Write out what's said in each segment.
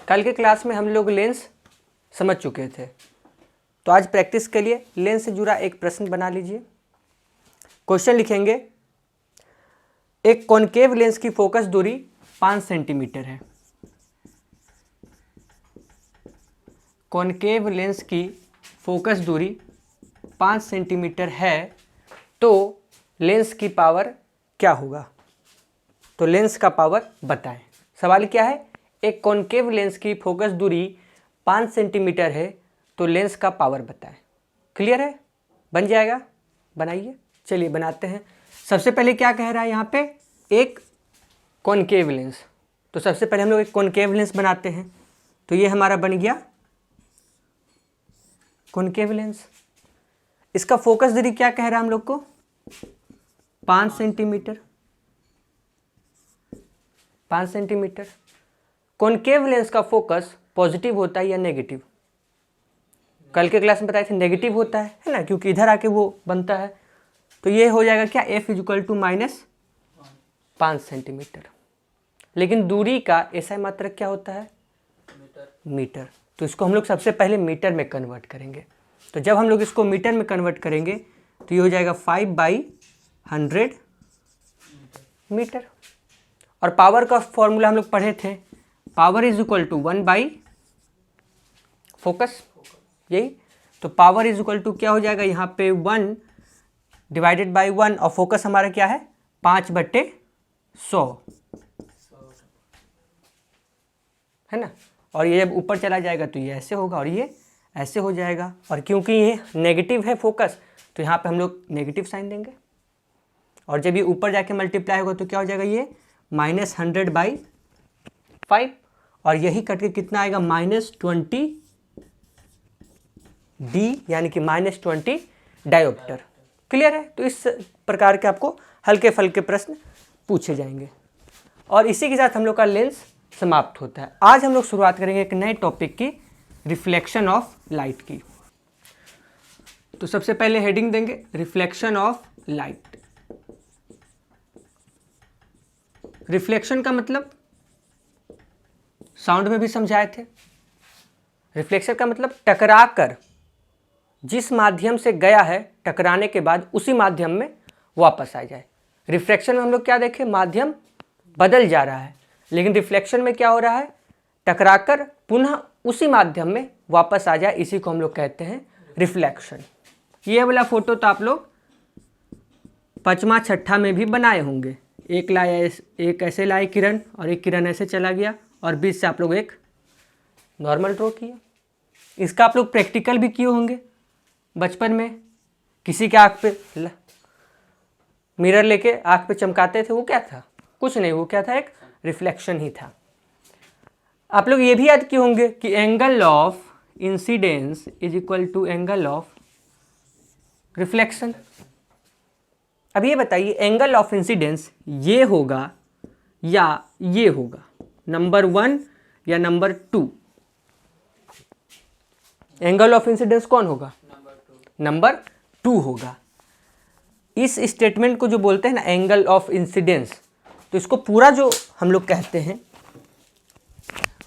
कल के क्लास में हम लोग लेंस समझ चुके थे, तो आज प्रैक्टिस के लिए लेंस से जुड़ा एक प्रश्न बना लीजिए। क्वेश्चन लिखेंगे, एक कॉनकेव लेंस की फोकस दूरी 5 सेंटीमीटर है। कॉनकेव लेंस की फोकस दूरी 5 सेंटीमीटर है, तो लेंस की पावर क्या होगा? तो लेंस का पावर बताएं। सवाल क्या है? एक कॉनकेव लेंस की फोकस दूरी 5 सेंटीमीटर है, तो लेंस का पावर बताएं। क्लियर है? बन जाएगा? बनाइए। चलिए बनाते हैं। सबसे पहले क्या कह रहा है यहाँ पे? एक कॉनकेव लेंस। तो सबसे पहले हम लोग एक कॉनकेव लेंस बनाते हैं। तो ये हमारा बन गया कॉनकेव लेंस। इसका फोकस दूरी क्या कह रहा है हम लोग को? 5 सेंटीमीटर। 5 सेंटीमीटर। कॉनकेव लेंस का फोकस पॉजिटिव होता है या नेगेटिव? कल के क्लास में बताए थे नेगेटिव होता है ना, क्योंकि इधर आके वो बनता है। तो ये हो जाएगा क्या? F = -5 centimetre. लेकिन दूरी का SI मात्रक क्या होता है? मीटर। तो इसको हम लोग सबसे पहले मीटर में कन्वर्ट करेंगे। तो जब हम लोग इसको मीटर में कन्वर्ट करेंगे तो ये हो जाएगा 5/100 मीटर। और पावर का फॉर्मूला हम लोग पढ़े थे, पावर = 1/, फोकस, यही। तो पावर क्या हो जाएगा यहाँ पे? 1 / 1, और फोकस हमारा क्या है? 5/100, है ना। और ये जब ऊपर चला जाएगा तो ये ऐसे होगा और ये ऐसे हो जाएगा। और क्योंकि ये नेगेटिव है फोकस, तो यहाँ पे हम लोग नेगेटिव साइन देंगे। और जब ये ऊपर जाके मल्टीप्लाई होगा तो क्या हो जाएगा? ये -100/5, और यही कट के कितना आएगा? -20 D, यानी कि -20 डायोप्टर। क्लियर है? तो इस प्रकार के आपको हल्के फल्के प्रश्न पूछे जाएंगे। और इसी के साथ हम लोग का लेंस समाप्त होता है। आज हम लोग शुरुआत करेंगे एक नए टॉपिक की, रिफ्लेक्शन ऑफ लाइट की। तो सबसे पहले हेडिंग देंगे रिफ्लेक्शन ऑफ लाइट। रिफ्लेक्शन का मतलब साउंड में भी समझाए थे। रिफ्लेक्शन का मतलब टकरा कर जिस माध्यम से गया है, टकराने के बाद उसी माध्यम में वापस आ जाए। रिफ्लेक्शन में हम लोग क्या देखें? माध्यम बदल जा रहा है, लेकिन रिफ्लेक्शन में क्या हो रहा है? टकराकर पुनः उसी माध्यम में वापस आ जाए। इसी को हम लोग कहते हैं रिफ्लेक्शन। ये वाला फोटो तो आप लोग 5वां 6ठा में भी बनाए होंगे। एक ऐसे लाए किरण, और एक किरण ऐसे चला गया, और बीच से आप लोग एक नॉर्मल ड्रॉ किया। इसका आप लोग प्रैक्टिकल भी किए होंगे बचपन में। किसी के आँख पे मिरर लेके आँख पे चमकाते थे, वो क्या था? कुछ नहीं, वो क्या था? एक रिफ्लेक्शन ही था। आप लोग ये भी याद किए होंगे कि angle of incidence = angle of reflection. अब ये बताइए, एंगल ऑफ इंसिडेंस ये होगा या ये होगा? नंबर 1 या नंबर 2? एंगल ऑफ इंसिडेंस कौन होगा? नंबर 2 होगा। इस स्टेटमेंट को जो बोलते हैं ना एंगल ऑफ इंसिडेंस, तो इसको पूरा जो हम लोग कहते हैं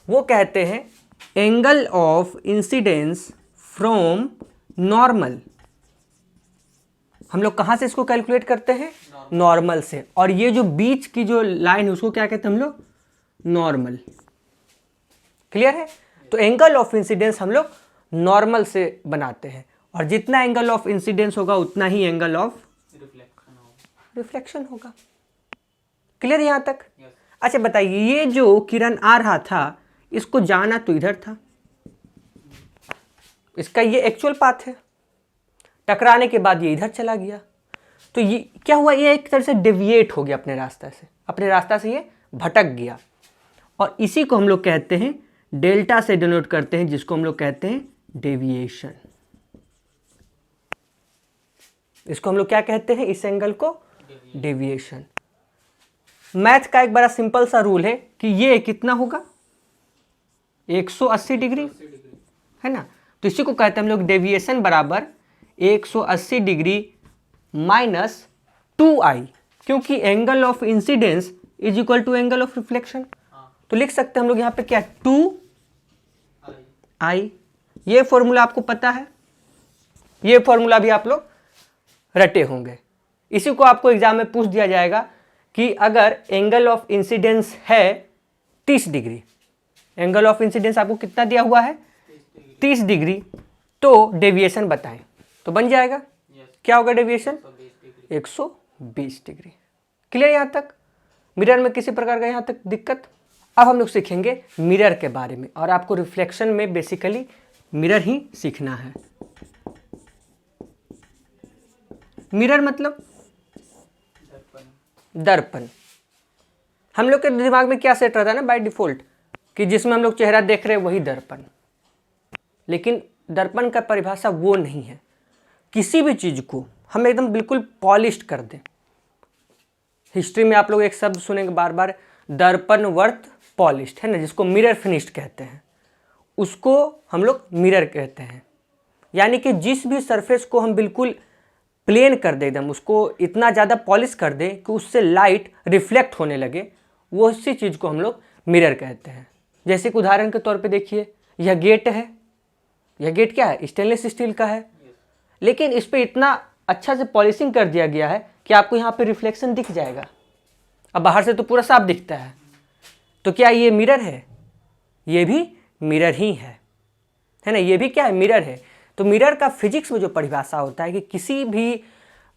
वो कहते हैं angle of incidence from normal. हम लोग कहाँ से इसको कैलकुलेट करते हैं? नॉर्मल से। और ये जो बीच की जो लाइन है उसको क्या कहते हैं हम लोग? नॉर्मल। क्लियर है? तो एंगल ऑफ इंसिडेंस हम लोग नॉर्मल से बनाते हैं, और जितना एंगल ऑफ इंसिडेंस होगा उतना ही एंगल ऑफ रिफ्लेक्शन होगा। क्लियर यहां तक? अच्छा बताइए, ये जो किरण आ रहा था, इसको जाना तो इधर था, इसका ये एक्चुअल पाथ है। टकराने के बाद ये इधर चला गया, तो ये क्या हुआ? ये एक तरह से डेविएट हो गया अपने रास्ता से ये भटक गया। और इसी को हम लोग कहते हैं, डेल्टा से डिनोट करते हैं, जिसको हम लोग कहते हैं डेविएशन। इसको हम लोग क्या कहते हैं? इस एंगल को डेविएशन। मैथ का एक बड़ा सिंपल सा रूल है कि ये कितना होगा? 180 डिग्री, है ना। तो इसी को कहते हैं हम लोग डेविएशन बराबर 180 डिग्री -2i, क्योंकि angle of incidence = angle of reflection. तो लिख सकते हैं हम लोग यहाँ पे क्या? 2 आई। ये फॉर्मूला आपको पता है, ये फॉर्मूला भी आप लोग रटे होंगे। इसी को आपको एग्जाम में पूछ दिया जाएगा कि अगर एंगल ऑफ इंसिडेंस है 30 डिग्री, एंगल ऑफ इंसिडेंस आपको कितना दिया हुआ है 30 डिग्री, तो डेविएशन बताएं। तो बन जाएगा क्या होगा डेविएशन 120 डिग्री। क्लियर यहाँ तक? मिरर में किसी प्रकार का यहाँ तक दिक्कत? अब हम लोग सीखेंगे मिरर के बारे में, और आपको रिफ्लेक्शन में बेसिकली मिरर ही सीखना है। मिरर मतलब दर्पण। हम लोग के दिमाग में क्या सेट रहता है ना बाय डिफॉल्ट, कि जिसमें हम लोग चेहरा देख रहे हैं वही दर्पण, लेकिन दर्पण का परिभाषा वो नहीं है। किसी भी चीज को हम एकदम बिल्कुल पॉलिश्ड कर दें। हिस्ट्री में आप लोग एक शब्द सुनेंगे बार बार, दर्पण वर्थ पॉलिश्ड, है ना, जिसको मिरर फिनिश्ड कहते हैं, उसको हम लोग मिरर कहते हैं। यानी कि जिस भी सरफेस को हम बिल्कुल प्लेन कर दे, एकदम उसको इतना ज़्यादा पॉलिश कर दे कि उससे लाइट रिफ्लेक्ट होने लगे, वो उसी चीज़ को हम लोग मिरर कहते हैं। जैसे कि उदाहरण के तौर पे देखिए, यह गेट है, यह गेट क्या है, स्टेनलेस स्टील का है, लेकिन इस पर इतना अच्छा से पॉलिशिंग कर दिया गया है कि आपको यहाँ पे रिफ्लेक्शन दिख जाएगा। अब बाहर से तो पूरा साफ दिखता है, तो क्या ये मिरर है? ये भी मिरर ही है ना, ये भी क्या है, मिरर है। तो मिरर का फिजिक्स में जो परिभाषा होता है कि किसी भी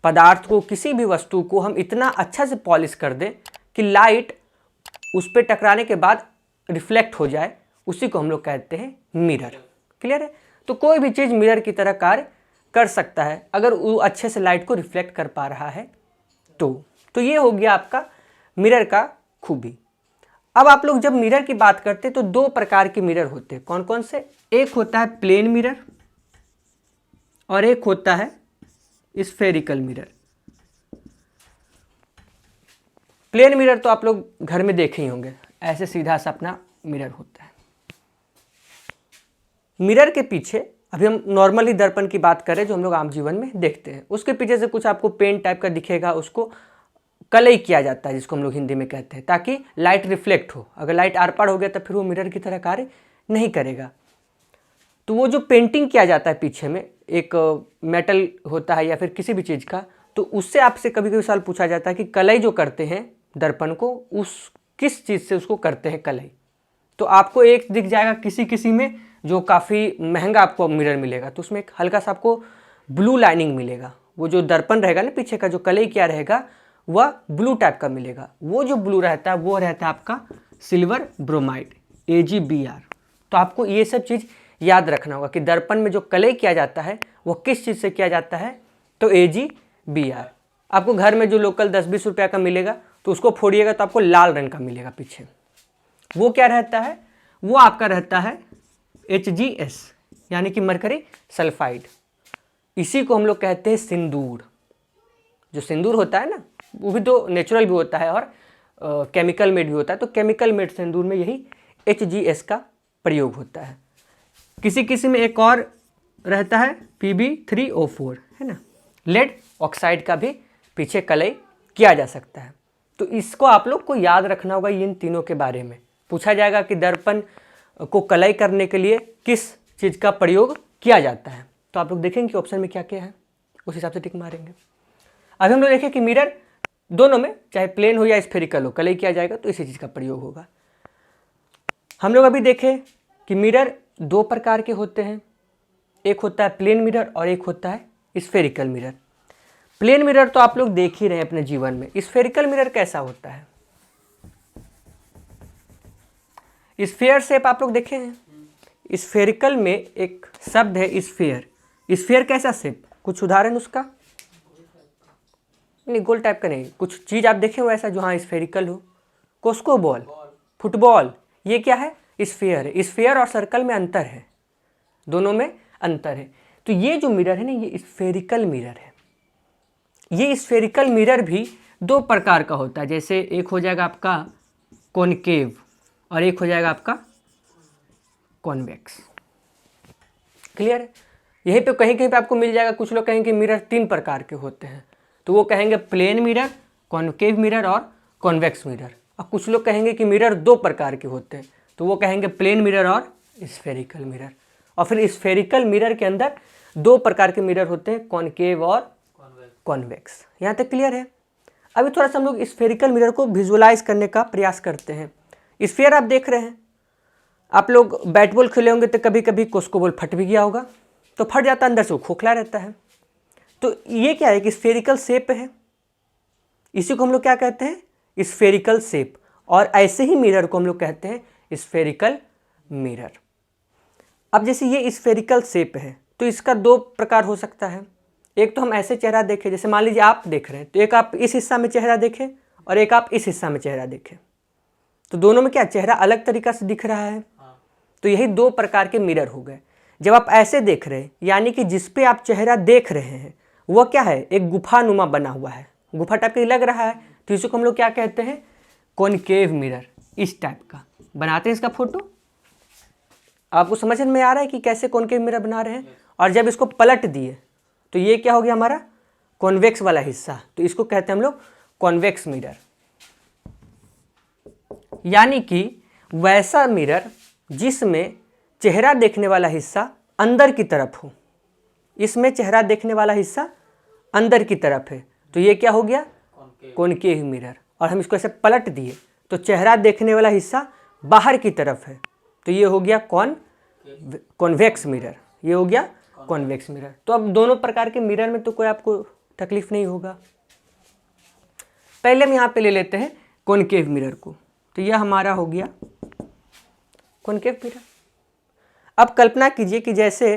पदार्थ को, किसी भी वस्तु को हम इतना अच्छा से पॉलिश कर दें कि लाइट उस पर टकराने के बाद रिफ्लेक्ट हो जाए, उसी को हम लोग कहते हैं मिरर। क्लियर है? तो कोई भी चीज़ मिरर की तरह कार्य कर सकता है अगर वो अच्छे से लाइट को रिफ्लेक्ट कर पा रहा है तो ये हो गया आपका मिरर का खूबी। अब आप लोग जब मिरर की बात करते हैं तो दो प्रकार के मिरर होते हैं। कौन कौन से? एक होता है प्लेन मिरर और एक होता है स्फेरिकल मिरर। प्लेन मिरर तो आप लोग घर में देखे ही होंगे, ऐसे सीधा सा अपना मिरर होता है। मिरर के पीछे, अभी हम नॉर्मली दर्पण की बात करें जो हम लोग आम जीवन में देखते हैं, उसके पीछे से कुछ आपको पेन टाइप का दिखेगा, उसको कलई किया जाता है, जिसको हम लोग हिंदी में कहते हैं, ताकि लाइट रिफ्लेक्ट हो। अगर लाइट आर पार हो गया तो फिर वो मिरर की तरह कार्य नहीं करेगा। तो वो जो पेंटिंग किया जाता है पीछे में, एक मेटल होता है या फिर किसी भी चीज़ का, तो उससे आपसे कभी कभी सवाल पूछा जाता है कि कलई जो करते हैं दर्पण को, उस किस चीज़ से उसको करते हैं कलई। तो आपको एक दिख जाएगा किसी किसी में जो काफ़ी महंगा आपको मिरर मिलेगा, तो उसमें एक हल्का सा आपको ब्लू लाइनिंग मिलेगा। वो जो दर्पण रहेगा ना पीछे का, जो कलई किया रहेगा, वह ब्लू टाइप का मिलेगा। वो जो ब्लू रहता है वो रहता है आपका सिल्वर ब्रोमाइड, AgBr। तो आपको ये सब चीज़ याद रखना होगा कि दर्पण में जो कलई किया जाता है वो किस चीज़ से किया जाता है, तो AgBr। आपको घर में जो लोकल 10-20 रुपया का मिलेगा तो उसको फोड़िएगा तो आपको लाल रंग का मिलेगा पीछे। वो क्या रहता है? वो आपका रहता है HgS, यानी कि मरकरी सल्फाइड। इसी को हम लोग कहते हैं सिंदूर। जो सिंदूर होता है ना, वो भी तो नेचुरल भी होता है और केमिकल मेड भी होता है। तो केमिकल मेड सिंदूर में यही HgS का प्रयोग होता है। किसी किसी में एक और रहता है Pb3O4, है ना, लेड ऑक्साइड का भी पीछे कलई किया जा सकता है। तो इसको आप लोग को याद रखना होगा। इन तीनों के बारे में पूछा जाएगा कि दर्पण को कलई करने के लिए किस चीज़ का प्रयोग किया जाता है, तो आप लोग देखेंगे कि ऑप्शन में क्या क्या है, उस हिसाब से टिक मारेंगे। अभी हम लोग देखें कि मिरर दोनों में, चाहे प्लेन हो या स्फेरिकल हो, कलई किया जाएगा तो इसी चीज़ का प्रयोग होगा। हम लोग अभी देखें कि मिरर दो प्रकार के होते हैं, एक होता है प्लेन मिरर और एक होता है स्फेरिकल मिरर। प्लेन मिरर तो आप लोग देख ही रहे हैं अपने जीवन में। स्फेरिकल मिरर कैसा होता है? स्फेयर शेप आप लोग देखे हैं। स्फेरिकल में एक शब्द है स्फेयर। स्फेयर कैसा शेप? कुछ उदाहरण उसका? नहीं, गोल टाइप का नहीं, कुछ चीज़ आप देखे हो ऐसा जो हाँ स्फेरिकल हो। कोस्को बॉल, फुटबॉल, ये क्या है? स्फेयर है। स्फेयर और सर्कल में अंतर है, दोनों में अंतर है। तो ये जो मिरर है ना, ये स्फेरिकल मिरर है। ये स्फेरिकल मिरर भी दो प्रकार का होता है। जैसे एक हो जाएगा आपका कॉनकेव और एक हो जाएगा आपका कॉन्वेक्स। क्लियर है? यहीं पे कहीं कहीं पे आपको मिल जाएगा। कुछ लोग कहेंगे मिरर तीन प्रकार के होते हैं, तो वो कहेंगे प्लेन मिरर, कॉनकेव मिरर और कॉन्वेक्स मिरर। और कुछ लोग कहेंगे कि मिरर दो प्रकार के होते हैं, तो वो कहेंगे प्लेन मिरर और स्फेरिकल मिरर। और फिर स्फेरिकल मिरर के अंदर दो प्रकार के मिरर होते हैं, कॉनकेव और कॉन्वेक्स। यहाँ तक क्लियर है। अभी थोड़ा सा हम लोग स्फेरिकल मिरर को विजुअलाइज करने का प्रयास करते हैं। स्फीयर आप देख रहे हैं, आप लोग बैट बॉल खेले होंगे तो कभी कभी कोस्को बॉल फट भी गया होगा, तो फट जाता है, अंदर से वो खोखला रहता है। तो ये क्या है कि स्फेरिकल शेप है, इसी को हम लोग क्या कहते हैं, स्फेरिकल शेप। और ऐसे ही मिरर को हम लोग कहते हैं स्फेरिकल मिरर। अब जैसे ये स्फेरिकल शेप है तो इसका दो प्रकार हो सकता है। एक तो हम ऐसे चेहरा देखें, जैसे मान लीजिए आप देख रहे हैं, तो एक आप इस हिस्सा में चेहरा देखें और एक आप इस हिस्सा में चेहरा देखें, तो दोनों में क्या चेहरा अलग तरीका से दिख रहा है। तो यही दो प्रकार के मिरर हो गए। जब आप ऐसे देख रहे हैं, यानी कि जिस पे आप चेहरा देख रहे हैं वह क्या है, एक गुफानुमा बना हुआ है, गुफा टाइप का लग रहा है, तो इसी को हम लोग क्या कहते हैं, कॉनकेव मिरर। इस टाइप का बनाते हैं इसका फोटो। आपको समझ में आ रहा है कि कैसे कॉनकेव मिरर बना रहे हैं। और जब इसको पलट दिए तो ये क्या हो गया, हमारा कॉन्वेक्स वाला हिस्सा, तो इसको कहते हैं हम लोग कॉन्वेक्स मिरर। यानी कि वैसा मिरर जिसमें चेहरा देखने वाला हिस्सा अंदर की तरफ हो, इसमें चेहरा देखने वाला हिस्सा अंदर की तरफ है, तो ये क्या हो गया, कॉनकेव मिरर। और हम इसको ऐसे पलट दिए तो चेहरा देखने वाला हिस्सा बाहर की तरफ है, तो ये हो गया कॉन्वेक्स मिरर। ये हो गया कॉन्वेक्स मिरर। तो अब दोनों प्रकार के मिरर में तो कोई आपको तकलीफ नहीं होगा। पहले हम यहाँ पे ले लेते हैं कॉनकेव मिरर को, तो यह हमारा हो गया कॉनकेव मिरर। अब कल्पना कीजिए कि जैसे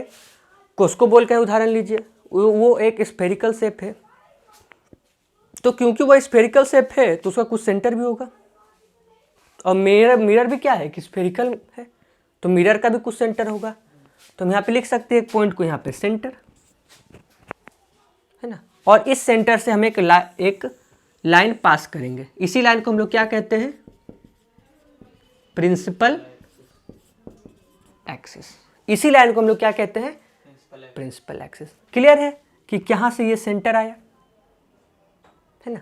कोस्को बॉल का उदाहरण लीजिए, वो एक स्फेरिकल शेप है, तो क्योंकि वो स्फेरिकल शेप है तो उसका कुछ सेंटर भी होगा। और मिरर भी क्या है कि स्फेरिकल है, तो मिरर का भी कुछ सेंटर होगा। तो हम यहाँ पे लिख सकते हैं एक पॉइंट को यहाँ पे सेंटर, है ना। और इस सेंटर से हम एक लाइन पास करेंगे, इसी लाइन को हम लोग क्या कहते हैं, प्रिंसिपल एक्सिस। इसी लाइन को हम लोग क्या कहते हैं, प्रिंसिपल एक्सिस। क्लियर है कि कहाँ से ये सेंटर आया, है ना।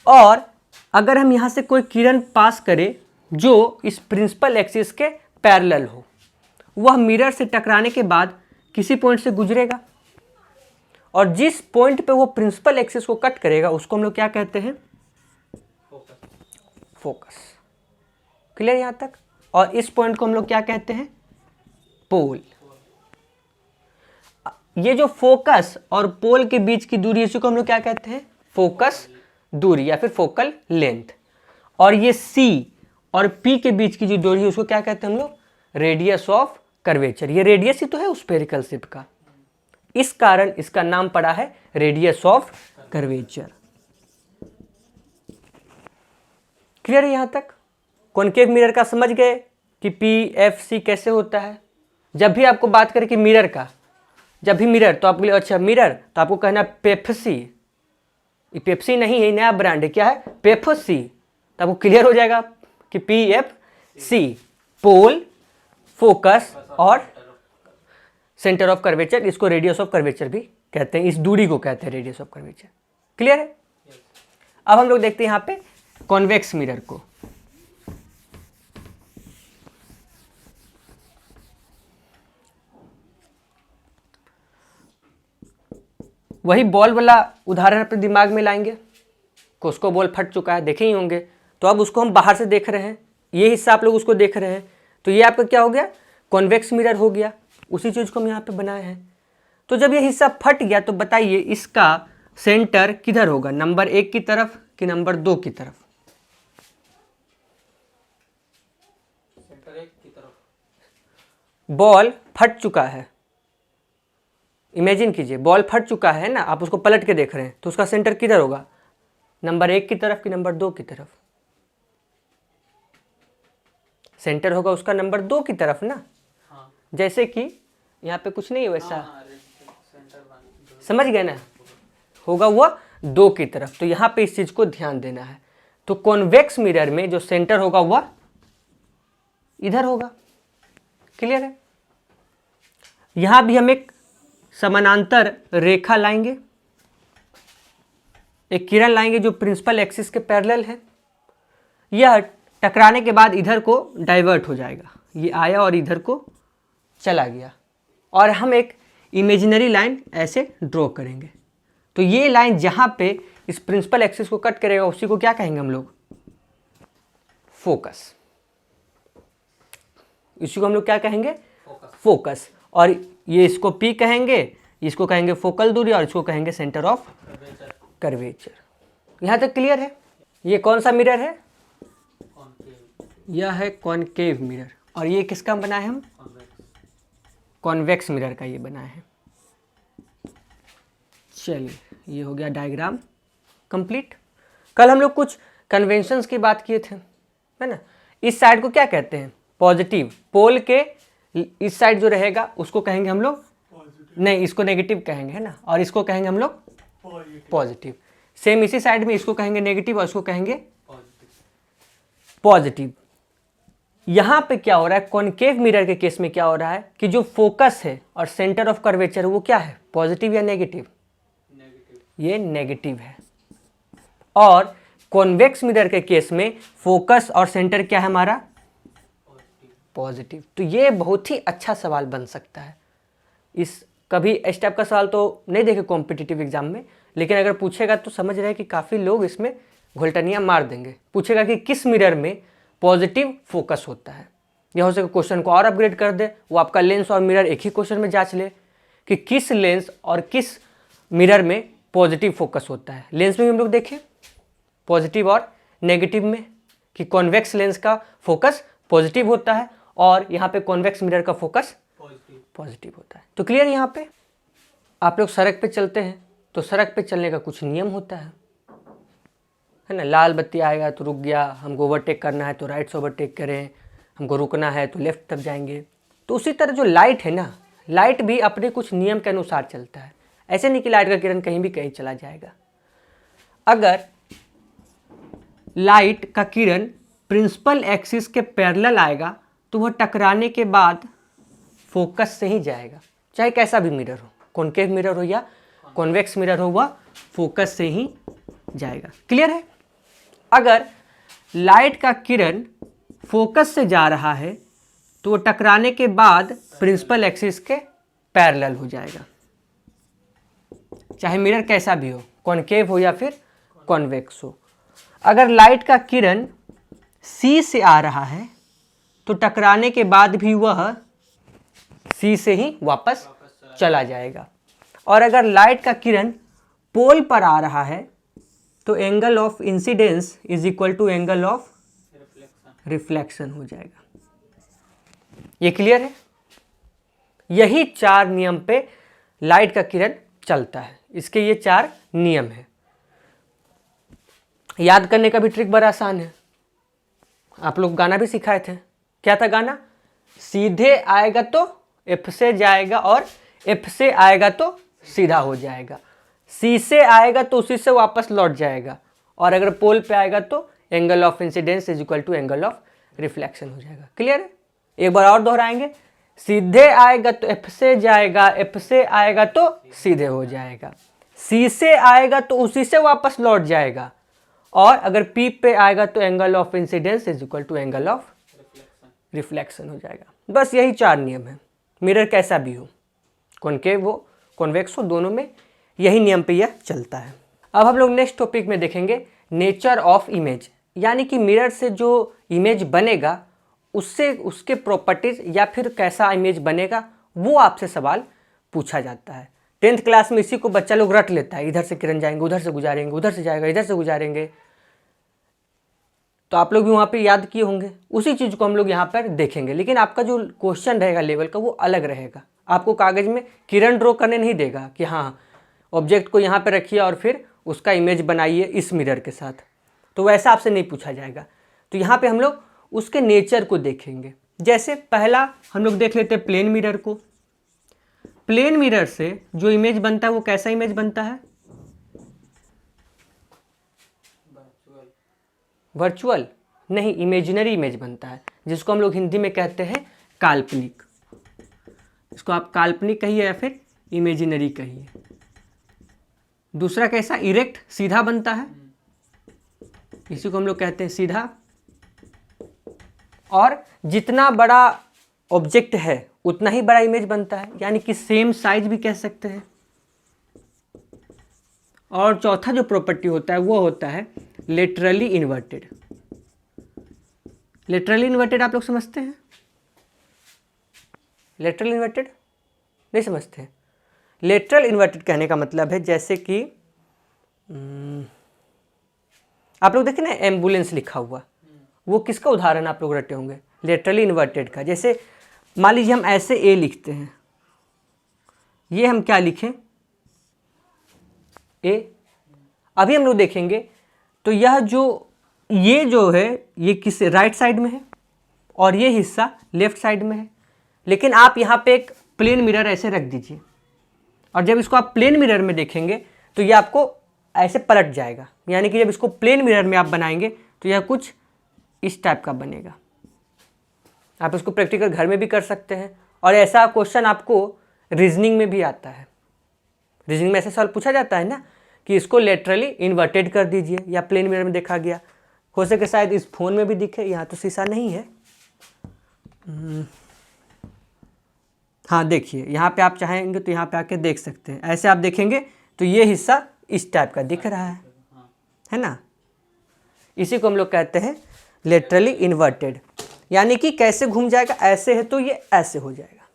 और अगर हम यहाँ से कोई किरण पास करें जो इस प्रिंसिपल एक्सिस के पैरेलल हो, वह मिरर से टकराने के बाद किसी पॉइंट से गुजरेगा, और जिस पॉइंट पे वो प्रिंसिपल एक्सिस को कट करेगा उसको हम लोग क्या कहते हैं, फोकस। क्लियर यहाँ तक। और इस पॉइंट को हम लोग क्या कहते हैं, पोल। ये जो फोकस और पोल के बीच की दूरी, इसी को हम लोग क्या कहते हैं, फोकस दूरी या फिर फोकल लेंथ। और ये C और P के बीच की जो दूरी है उसको क्या कहते हैं हम लोग, रेडियस ऑफ कर्वेचर। ये रेडियस ही तो है स्फेरिकल शेप का, इस कारण इसका नाम पड़ा है रेडियस ऑफ कर्वेचर। क्लियर है यहाँ तक। कॉनकेव मिरर का समझ गए कि PFC कैसे होता है। जब भी आपको बात करें कि मिरर का, जब भी मिरर, तो आपको अच्छा मिरर, तो आपको कहना पेप्सी। ये पेप्सी नहीं है, नया ब्रांड है, क्या है, पेप्सी। तो आपको क्लियर हो जाएगा कि PFC, पोल, फोकस और सेंटर ऑफ कर्वेचर। इसको रेडियस ऑफ कर्वेचर भी कहते हैं, इस दूरी को कहते हैं रेडियस ऑफ कर्वेचर। क्लियर है। अब हम लोग देखते हैं यहाँ पे कॉन्वेक्स मिरर को। वही बॉल वाला उदाहरण अपने दिमाग में लाएंगे। कोस्को बॉल फट चुका है, देखे ही होंगे, तो अब उसको हम बाहर से देख रहे हैं, ये हिस्सा आप लोग उसको देख रहे हैं, तो ये आपका क्या हो गया, कॉन्वेक्स मिरर हो गया। उसी चीज़ को हम यहाँ पे बनाए हैं। तो जब ये हिस्सा फट गया तो बताइए इसका सेंटर किधर होगा, नंबर 1 की तरफ कि नंबर 2 की तरफ? सेंटर 1 की तरफ। बॉल फट चुका है, इमेजिन कीजिए बॉल फट चुका है ना, आप उसको पलट के देख रहे हैं, तो उसका सेंटर किधर होगा, नंबर 1 की तरफ कि नंबर 2 की तरफ? सेंटर होगा उसका नंबर 2 की तरफ ना। हाँ। जैसे कि यहाँ पे कुछ नहीं है वैसा, हाँ, समझ गए ना, होगा वह 2 की तरफ। तो यहाँ पे इस चीज को ध्यान देना है। तो कॉन्वेक्स मिरर में जो सेंटर होगा वह इधर होगा। क्लियर है। यहां भी हम एक समानांतर रेखा लाएंगे, एक किरण लाएंगे जो प्रिंसिपल एक्सिस के पैरेलल है। यह टकराने के बाद इधर को डाइवर्ट हो जाएगा, ये आया और इधर को चला गया, और हम एक इमेजिनरी लाइन ऐसे ड्रॉ करेंगे। तो ये लाइन जहाँ पे इस प्रिंसिपल एक्सिस को कट करेगा उसी को क्या कहेंगे हम लोग? फोकस। इसी को हम लोग क्या कहेंगे? फोकस। और ये इसको P कहेंगे, इसको कहेंगे फोकल दूरी और इसको कहेंगे सेंटर ऑफ कर्वेचर। यहाँ तक क्लियर है? ये कौन सा मिरर है? यह है कॉनकेव मिरर। और ये किसका बनाए हम? कॉन्वेक्स मिरर का ये बनाए हैं। चलिए, ये हो गया डायग्राम कंप्लीट। कल हम लोग कुछ कन्वेंशंस की बात किए थे, है ना? इस साइड को क्या कहते हैं? पॉजिटिव। पोल के इस साइड जो रहेगा उसको कहेंगे हम लोग, नहीं, इसको नेगेटिव कहेंगे, है ना? और इसको कहेंगे हम लोग पॉजिटिव। सेम इसी साइड में इसको कहेंगे नेगेटिव और इसको कहेंगे पॉजिटिव। यहाँ पे क्या हो रहा है? कॉनकेव मिरर के केस में क्या हो रहा है कि जो फोकस है और सेंटर ऑफ कर्वेचर वो क्या है? पॉजिटिव या नेगेटिव? ये नेगेटिव है। और कॉन्वेक्स मिरर के केस में फोकस और सेंटर क्या है हमारा? पॉजिटिव। तो ये बहुत ही अच्छा सवाल बन सकता है। इस कभी इस टाइप का सवाल तो नहीं देखे कॉम्पिटिटिव एग्जाम में, लेकिन अगर पूछेगा तो समझ रहे हैं कि काफ़ी लोग इसमें घुलटनियाँ मार देंगे। पूछेगा कि किस मिरर में पॉजिटिव फोकस होता है। यह हो सके क्वेश्चन को और अपग्रेड कर दे, वो आपका लेंस और मिरर एक ही क्वेश्चन में जांच ले कि किस लेंस और किस मिरर में पॉजिटिव फोकस होता है। लेंस में भी हम लोग देखें पॉजिटिव और नेगेटिव में कि कॉन्वेक्स लेंस का फोकस पॉजिटिव होता है और यहाँ पे कॉन्वेक्स मिरर का फोकस पॉजिटिव होता है। तो क्लियर? यहाँ पे आप लोग सड़क पे चलते हैं तो सड़क पे चलने का कुछ नियम होता है ना? लाल बत्ती आएगा तो रुक गया, हमको ओवरटेक करना है तो राइट से ओवरटेक करें, हमको रुकना है तो लेफ्ट तक जाएंगे। तो उसी तरह जो लाइट है ना, लाइट भी अपने कुछ नियम के अनुसार चलता है। ऐसे नहीं कि लाइट का किरण कहीं भी कहीं चला जाएगा। अगर लाइट का किरण प्रिंसिपल एक्सिस के पैरेलल आएगा तो वह टकराने के बाद फोकस से ही जाएगा, चाहे कैसा भी मिरर हो, कॉनकेव मिरर हो या कॉन्वेक्स मिरर हो, वह फोकस से ही जाएगा। क्लियर है? अगर लाइट का किरण फोकस से जा रहा है तो वो टकराने के बाद प्रिंसिपल एक्सिस के पैरेलल हो जाएगा, चाहे मिरर कैसा भी हो, कॉनकेव हो या फिर कॉन्वेक्स हो। अगर लाइट का किरण सी से आ रहा है तो टकराने के बाद भी वह सी से ही वापस चला जाएगा। और अगर लाइट का किरण पोल पर आ रहा है तो angle of incidence is equal to angle of reflection हो जाएगा। ये क्लियर है? यही 4 नियम पे लाइट का किरण चलता है। इसके ये 4 नियम हैं। याद करने का भी ट्रिक बड़ा आसान है। आप लोग गाना भी सिखाए थे, क्या था गाना? सीधे आएगा तो एफ से जाएगा और एफ से आएगा तो सीधा हो जाएगा, सी से आएगा तो उसी से वापस लौट जाएगा, और अगर पोल पे आएगा तो angle of incidence is equal to angle of reflection हो जाएगा। क्लियर है? एक बार और दोहराएंगे। सीधे आएगा तो एफ से जाएगा, एफ से आएगा तो सीधे हो जाएगा, सी से आएगा तो उसी से वापस लौट जाएगा, और अगर पी पे आएगा तो angle of incidence is equal to angle of reflection हो जाएगा। बस यही 4 नियम है। मिरर कैसा भी हो, कॉनकेव हो कॉन्वेक्स हो, दोनों में यही नियम पे यह चलता है। अब हम लोग नेक्स्ट टॉपिक में देखेंगे नेचर ऑफ इमेज, यानी कि मिरर से जो इमेज बनेगा उससे उसके प्रॉपर्टीज या फिर कैसा इमेज बनेगा वो आपसे सवाल पूछा जाता है। 10th क्लास में इसी को बच्चा लोग रट लेता है, इधर से किरण जाएंगे उधर से गुजारेंगे, उधर से जाएगा इधर से गुजारेंगे। तो आप लोग भी वहाँ पे याद किए होंगे, उसी चीज़ को हम लोग यहाँ पर देखेंगे। लेकिन आपका जो क्वेश्चन रहेगा लेवल का वो अलग रहेगा। आपको कागज़ में किरण ड्रॉ करने नहीं देगा कि हाँ ऑब्जेक्ट को यहाँ पे रखिए और फिर उसका इमेज बनाइए इस मिरर के साथ, तो वैसा आपसे नहीं पूछा जाएगा। तो यहाँ पे हम लोग उसके नेचर को देखेंगे। जैसे पहला हम लोग देख लेते हैं प्लेन मिरर को। प्लेन मिरर से जो इमेज बनता है वो कैसा इमेज बनता है? वर्चुअल नहीं, इमेजिनरी इमेज बनता है, जिसको हम लोग हिंदी में कहते हैं काल्पनिक। इसको आप काल्पनिक कहिए या फिर इमेजिनरी कहिए। दूसरा कैसा? इरेक्ट, सीधा बनता है, इसी को हम लोग कहते हैं सीधा। और जितना बड़ा ऑब्जेक्ट है उतना ही बड़ा इमेज बनता है, यानी कि सेम साइज भी कह सकते हैं। और चौथा जो प्रॉपर्टी होता है वो होता है लेटरली इन्वर्टेड। लेटरली इन्वर्टेड आप लोग समझते हैं? लेटरल इन्वर्टेड नहीं समझते हैं? लेटरल इन्वर्टेड कहने का मतलब है जैसे कि आप लोग देखें ना एम्बुलेंस लिखा हुआ, वो किसका उदाहरण आप लोग रटे होंगे? लेटरली इन्वर्टेड का। जैसे मान लीजिए हम ऐसे ए लिखते हैं, ये हम क्या लिखें? ए। अभी हम लोग देखेंगे तो ये जो है ये किस राइट साइड में है और ये हिस्सा लेफ्ट साइड में है, लेकिन आप यहाँ पे एक प्लेन मिरर ऐसे रख दीजिए और जब इसको आप प्लेन मिरर में देखेंगे तो ये आपको ऐसे पलट जाएगा, यानी कि जब इसको प्लेन मिरर में आप बनाएंगे तो यह कुछ इस टाइप का बनेगा। आप इसको प्रैक्टिकल घर में भी कर सकते हैं और ऐसा क्वेश्चन आपको रीजनिंग में भी आता है। रीजनिंग में ऐसे सवाल पूछा जाता है ना कि इसको लेटरली इन्वर्टेड कर दीजिए, या प्लेन मिरर में देखा गया, हो सके शायद इस फोन में भी दिखे, यहाँ तो शीशा नहीं है। हाँ देखिए, यहाँ पे आप चाहेंगे तो यहाँ पे आके देख सकते हैं। ऐसे आप देखेंगे तो ये हिस्सा इस टाइप का दिख रहा है ना? इसी को हम लोग कहते हैं लेटरली इन्वर्टेड, यानी कि कैसे घूम जाएगा? ऐसे है तो ये ऐसे हो जाएगा,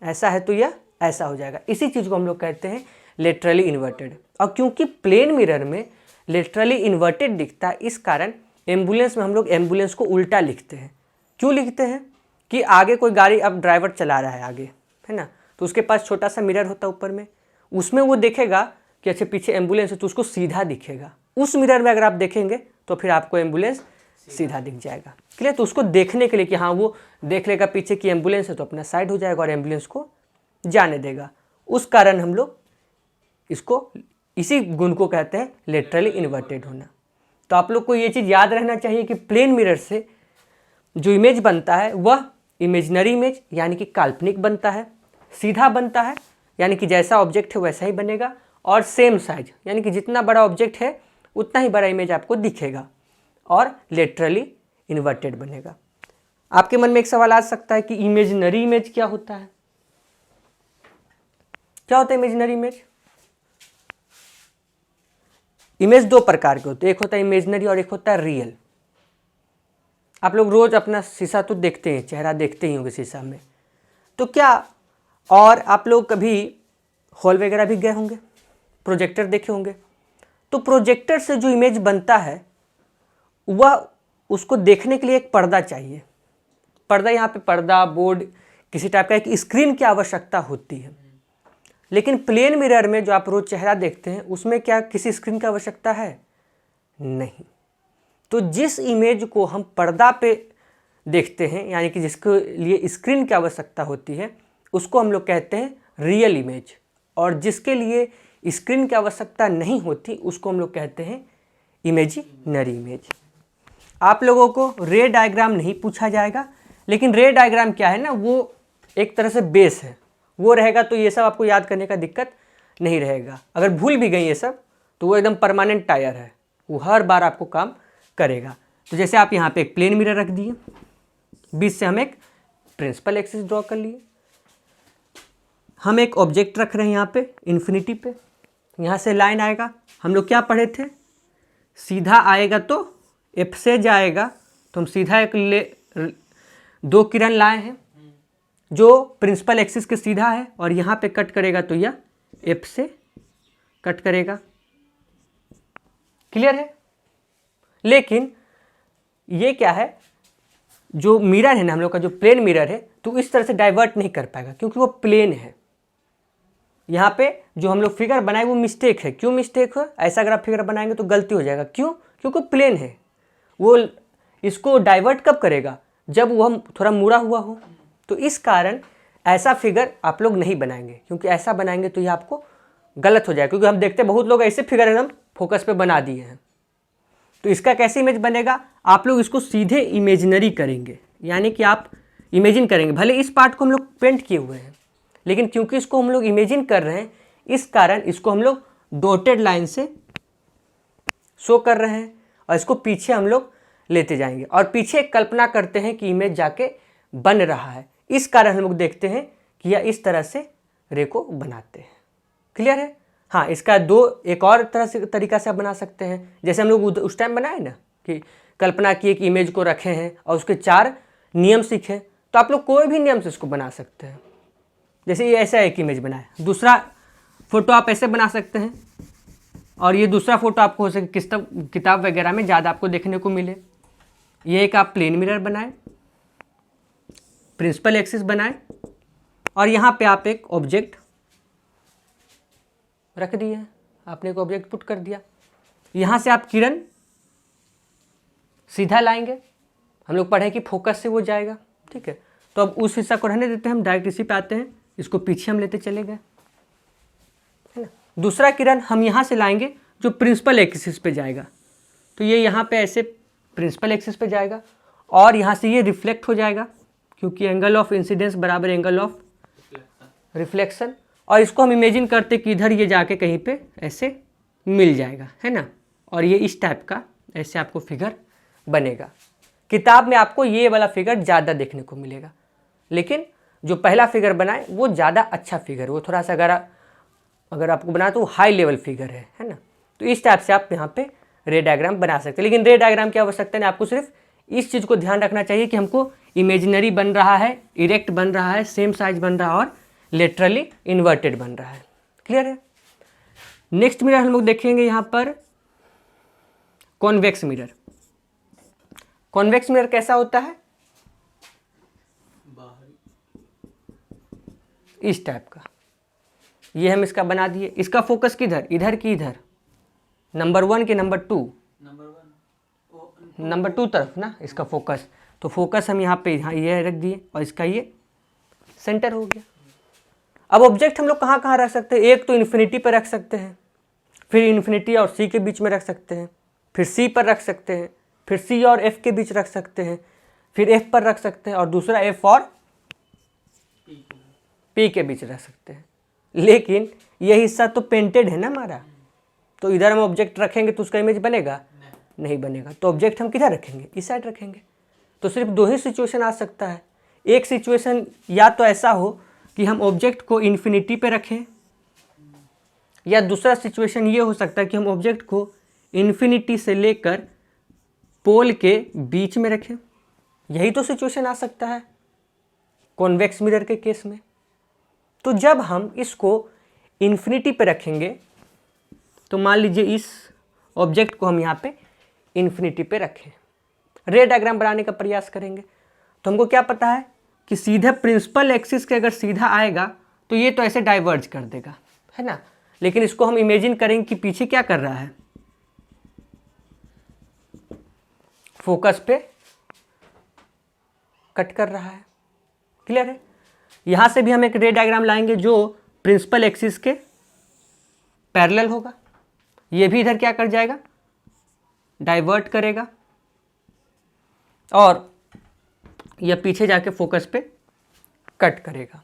ऐसा है तो यह ऐसा हो जाएगा। इसी चीज़ को हम लोग कहते हैं लेटरली इन्वर्टेड। और क्योंकि प्लेन मिरर में लेटरली इन्वर्टेड दिखता है, इस कारण एम्बुलेंस में हम लोग एम्बुलेंस को उल्टा लिखते हैं। क्यों लिखते हैं? कि आगे कोई गाड़ी अब ड्राइवर चला रहा है आगे, है ना, तो उसके पास छोटा सा मिरर होता है ऊपर में, उसमें वो देखेगा कि अच्छा पीछे एम्बुलेंस है तो उसको सीधा दिखेगा। उस मिरर में अगर आप देखेंगे तो फिर आपको एम्बुलेंस सीधा दिख जाएगा। क्लियर? तो उसको देखने के लिए कि हाँ वो देख लेगा पीछे की एम्बुलेंस है तो अपना साइड हो जाएगा और एम्बुलेंस को जाने देगा। उस कारण हम लोग इसको इसी गुण को कहते हैं लेटरली इन्वर्टेड होना। तो आप लोग को ये चीज़ याद रहना चाहिए कि प्लेन मिरर से जो इमेज बनता है वह इमेजिनरी इमेज यानी कि काल्पनिक बनता है, सीधा बनता है यानी कि जैसा ऑब्जेक्ट है वैसा ही बनेगा, और सेम साइज यानी कि जितना बड़ा ऑब्जेक्ट है उतना ही बड़ा इमेज आपको दिखेगा, और लेटरली इन्वर्टेड बनेगा। आपके मन में एक सवाल आ सकता है कि इमेजिनरी इमेज क्या होता है? क्या होता है इमेजिनरी इमेज? इमेज दो प्रकार के होते हैं, एक होता है इमेजिनरी और एक होता है रियल। आप लोग रोज अपना शीशा तो देखते हैं, चेहरा देखते ही होंगे शीशा में, तो क्या और आप लोग कभी हॉल वगैरह भी गए होंगे, प्रोजेक्टर देखे होंगे, तो प्रोजेक्टर से जो इमेज बनता है वह उसको देखने के लिए एक पर्दा चाहिए। पर्दा, यहाँ पे पर्दा, बोर्ड, किसी टाइप का एक स्क्रीन की आवश्यकता होती है। लेकिन प्लेन मिरर में जो आप रोज चेहरा देखते हैं उसमें क्या किसी स्क्रीन की आवश्यकता है? नहीं। तो जिस इमेज को हम पर्दा पे देखते हैं यानी कि जिसके लिए स्क्रीन की आवश्यकता होती है उसको हम लोग कहते हैं रियल इमेज, और जिसके लिए स्क्रीन की आवश्यकता नहीं होती उसको हम लोग कहते हैं इमेजिनरी इमेज। आप लोगों को रे डायग्राम नहीं पूछा जाएगा, लेकिन रे डायग्राम क्या है ना, वो एक तरह से बेस है, वो रहेगा तो ये सब आपको याद करने का दिक्कत नहीं रहेगा। अगर भूल भी गई ये सब तो वो एकदम परमानेंट टायर है, वो हर बार आपको काम करेगा। तो जैसे आप यहाँ पे एक प्लेन मिरर रख दिए, बीच से हम एक प्रिंसिपल एक्सिस ड्रॉ कर लिए, हम एक ऑब्जेक्ट रख रहे हैं यहाँ पे इन्फिनिटी पे, यहाँ से लाइन आएगा, हम लोग क्या पढ़े थे, सीधा आएगा तो एफ से जाएगा, तो हम सीधा एक दो किरण लाए हैं जो प्रिंसिपल एक्सिस के सीधा है, और यहाँ पे कट करेगा तो यह एफ से कट करेगा। क्लियर है? लेकिन ये क्या है, जो मिरर है ना हम लोग का, जो प्लेन मिरर है, तो इस तरह से डाइवर्ट नहीं कर पाएगा क्योंकि वो प्लेन है। यहाँ पे जो हम लोग फिगर बनाए वो मिस्टेक है। क्यों मिस्टेक है? ऐसा अगर आप फिगर बनाएंगे तो गलती हो जाएगा। क्यों? क्योंकि प्लेन है। वो इसको डाइवर्ट कब करेगा? जब वो थोड़ा मुड़ा हुआ हो। तो इस कारण ऐसा फिगर आप लोग नहीं बनाएंगे, क्योंकि ऐसा बनाएंगे तो ये आपको गलत हो जाएगा। क्योंकि हम देखते हैं बहुत लोग ऐसे फिगर एकदम फोकस पे बना दिए हैं। तो इसका कैसे इमेज बनेगा? आप लोग इसको सीधे इमेजिनरी करेंगे, यानी कि आप इमेजिन करेंगे। भले इस पार्ट को हम लोग पेंट किए हुए हैं, लेकिन क्योंकि इसको हम लोग इमेजिन कर रहे हैं, इस कारण इसको हम लोग डॉटेड लाइन से शो कर रहे हैं, और इसको पीछे हम लोग लेते जाएंगे, और पीछे कल्पना करते हैं कि इमेज जाके बन रहा है। इस कारण हम लोग देखते हैं कि यह इस तरह से रे को बनाते हैं। क्लियर है? हाँ, इसका एक और तरह से तरीका से आप बना सकते हैं। जैसे हम लोग उस टाइम बनाए ना कि कल्पना की एक इमेज को रखे हैं और उसके 4 नियम सीखे, तो आप लोग कोई भी नियम से इसको बना सकते हैं। जैसे ये ऐसा एक इमेज बनाए, दूसरा फोटो आप ऐसे बना सकते हैं, और ये दूसरा फोटो आपको हो सके किताब वगैरह में ज़्यादा आपको देखने को मिले। ये एक आप प्लेन मिरर बनाए, प्रिंसिपल एक्सिस बनाए, और यहाँ पे आप एक ऑब्जेक्ट रख दिए हैं। आपने एक ऑब्जेक्ट पुट कर दिया, यहाँ से आप किरण सीधा लाएंगे। हम लोग पढ़े कि फोकस से वो जाएगा, ठीक है। तो अब उस हिस्सा को रहने देते हैं, हम डायरेक्ट इसी पे आते हैं। इसको पीछे हम लेते चले गए, है ना। दूसरा किरण हम यहाँ से लाएंगे जो प्रिंसिपल एक्सिस पे जाएगा, तो ये यहाँ पे ऐसे प्रिंसिपल एक्सिस पे जाएगा, और यहाँ से ये रिफ्लेक्ट हो जाएगा, क्योंकि एंगल ऑफ इंसिडेंस बराबर एंगल ऑफ रिफ्लेक्शन। और इसको हम इमेजिन करते कि इधर ये जाके कहीं पे ऐसे मिल जाएगा, है ना। और ये इस टाइप का ऐसे आपको फिगर बनेगा। किताब में आपको ये वाला फिगर ज़्यादा देखने को मिलेगा, लेकिन जो पहला फिगर बनाए वो ज़्यादा अच्छा फिगर, वो थोड़ा सा अगर आपको बना तो हाई लेवल फिगर है ना। तो इस टाइप से आप यहाँ पे रे डायग्राम बना सकते हैं। लेकिन रे डायग्राम की आवश्यकता नहीं, आपको सिर्फ इस चीज़ को ध्यान रखना चाहिए कि हमको इमेजिनरी बन रहा है, इरेक्ट बन रहा है, सेम साइज बन रहा है, और लेटरली इन्वर्टेड बन रहा है। क्लियर है? नेक्स्ट मिरर हम लोग देखेंगे यहाँ पर कॉन्वेक्स मिरर। कॉन्वेक्स मिरर कैसा होता है? इस टाइप का। ये हम इसका बना दिए। इसका फोकस किधर? इधर की इधर, नंबर 1 के नंबर 2 तरफ ना इसका फोकस। तो फोकस हम यहाँ पे ये रख दिए, और इसका ये सेंटर हो गया। अब ऑब्जेक्ट हम लोग कहाँ कहाँ रख सकते हैं? एक तो इन्फिनिटी पर रख सकते हैं, फिर इन्फिनिटी और सी के बीच में रख सकते हैं, फिर सी पर रख सकते हैं, फिर सी और एफ के बीच रख सकते हैं, फिर एफ पर रख सकते हैं, और दूसरा एफ और पी के बीच रख सकते हैं। लेकिन ये हिस्सा तो पेंटेड है ना हमारा, तो इधर हम ऑब्जेक्ट रखेंगे तो उसका इमेज बनेगा? नहीं बनेगा। तो ऑब्जेक्ट हम किधर रखेंगे? इस साइड रखेंगे। तो सिर्फ 2 ही सिचुएशन आ सकता है। एक सिचुएशन या तो ऐसा हो कि हम ऑब्जेक्ट को इन्फिनिटी पे रखें, या दूसरा सिचुएशन ये हो सकता है कि हम ऑब्जेक्ट को इन्फिनिटी से लेकर पोल के बीच में रखें। यही तो सिचुएशन आ सकता है कॉन्वेक्स मिरर के केस में। तो जब हम इसको इन्फिनिटी पे रखेंगे, तो मान लीजिए इस ऑब्जेक्ट को हम यहाँ पे इन्फिनिटी पे रखें, रे डायग्राम बनाने का प्रयास करेंगे, तो हमको क्या पता है कि सीधे प्रिंसिपल एक्सिस के अगर सीधा आएगा तो ये तो ऐसे डाइवर्ज कर देगा, है ना। लेकिन इसको हम इमेजिन करेंगे कि पीछे क्या कर रहा है, फोकस पे कट कर रहा है। क्लियर है? यहाँ से भी हम एक रे डायग्राम लाएंगे जो प्रिंसिपल एक्सिस के पैरेलल होगा। ये भी इधर क्या कर जाएगा? डाइवर्ट करेगा, और यह पीछे जाके फोकस पे कट करेगा।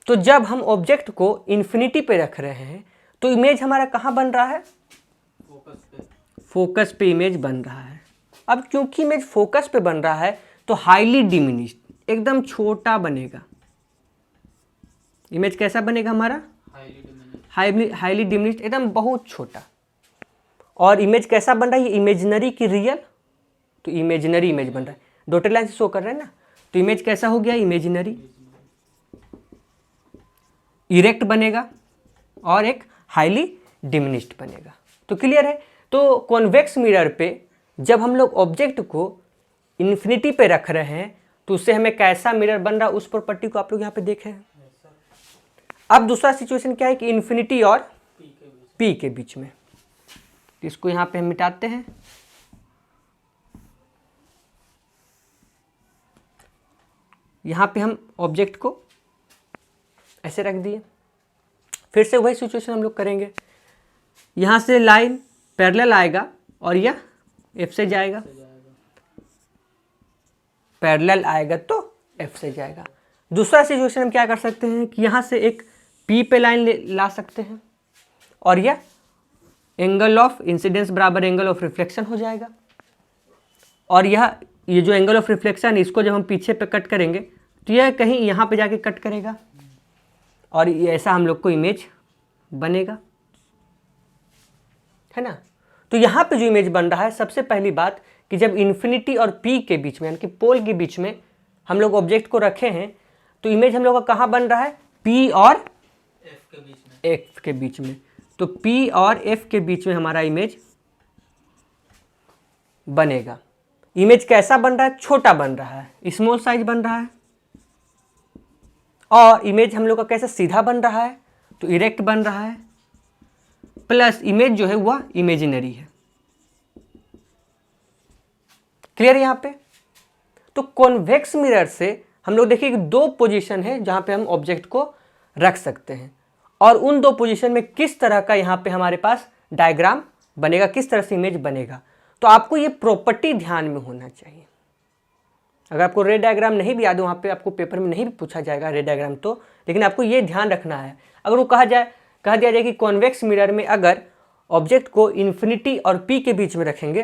तो जब हम ऑब्जेक्ट को इन्फिनिटी पे रख रहे हैं तो इमेज हमारा कहाँ बन रहा है? फोकस पे इमेज बन रहा है। अब क्योंकि इमेज फोकस पे बन रहा है तो हाईली डिमिनिश्ड, एकदम छोटा बनेगा। इमेज कैसा बनेगा हमारा? हाईली डिमिनिश्ड, एकदम बहुत छोटा। और इमेज कैसा बन रहा है? ये इमेजिनरी की रियल, तो इमेजिनरी इमेज बन रहा है। डॉटेड लाइन से शो कर रहे हैं ना, तो इमेज कैसा हो गया? इमेजिनरी। इरेक्ट बनेगा और एक हाईली डिमिनिश्ड बनेगा। तो क्लियर है? तो कॉन्वेक्स मिरर पे जब हम लोग ऑब्जेक्ट को इन्फिनिटी पे रख रहे हैं तो उससे हमें कैसा मिरर बन रहा है, उस प्रॉपर्टी को आप लोग यहाँ पे देखे हैं। अब दूसरा सिचुएशन क्या है कि इन्फिनिटी और पी के बीच में, तो इसको यहाँ पे हम मिटाते हैं। यहाँ पे हम ऑब्जेक्ट को ऐसे रख दिए। फिर से वही सिचुएशन हम लोग करेंगे। यहाँ से लाइन पैरेलल आएगा और यह एफ से जाएगा, पैरेलल आएगा तो एफ से जाएगा। दूसरा सिचुएशन हम क्या कर सकते हैं कि यहाँ से एक पी पे लाइन ला सकते हैं, और यह एंगल ऑफ इंसिडेंस बराबर एंगल ऑफ रिफ्लेक्शन हो जाएगा। और ये जो एंगल ऑफ रिफ्लेक्शन इसको जब हम पीछे पे कट करेंगे तो यह कहीं यहाँ पे जाके कट करेगा और ये ऐसा हम लोग को इमेज बनेगा, है ना। तो यहाँ पे जो इमेज बन रहा है, सबसे पहली बात कि जब इन्फिनिटी और पी के बीच में यानी कि पोल के बीच में हम लोग ऑब्जेक्ट को रखे हैं तो इमेज हम लोग का कहाँ बन रहा है, पी और एफ के बीच में। तो पी और एफ के बीच में हमारा इमेज बनेगा। इमेज कैसा बन रहा है, छोटा बन रहा है, स्मॉल साइज बन रहा है। और इमेज हम लोग का कैसे सीधा बन रहा है, तो इरेक्ट बन रहा है। प्लस इमेज जो है वह इमेजिनरी है। क्लियर यहाँ पे। तो कॉन्वेक्स मिरर से हम लोग देखिए कि दो पोजीशन है जहां पे हम ऑब्जेक्ट को रख सकते हैं और उन दो पोजीशन में किस तरह का यहाँ पे हमारे पास डायग्राम बनेगा, किस तरह से इमेज बनेगा। तो आपको ये प्रॉपर्टी ध्यान में होना चाहिए। अगर आपको रे डायग्राम नहीं भी याद हो, वहाँ पे आपको पेपर में नहीं भी पूछा जाएगा रे डायग्राम तो, लेकिन आपको ये ध्यान रखना है। अगर वो कह दिया जाए कि कॉन्वेक्स मिरर में अगर ऑब्जेक्ट को इन्फिनिटी और पी के बीच में रखेंगे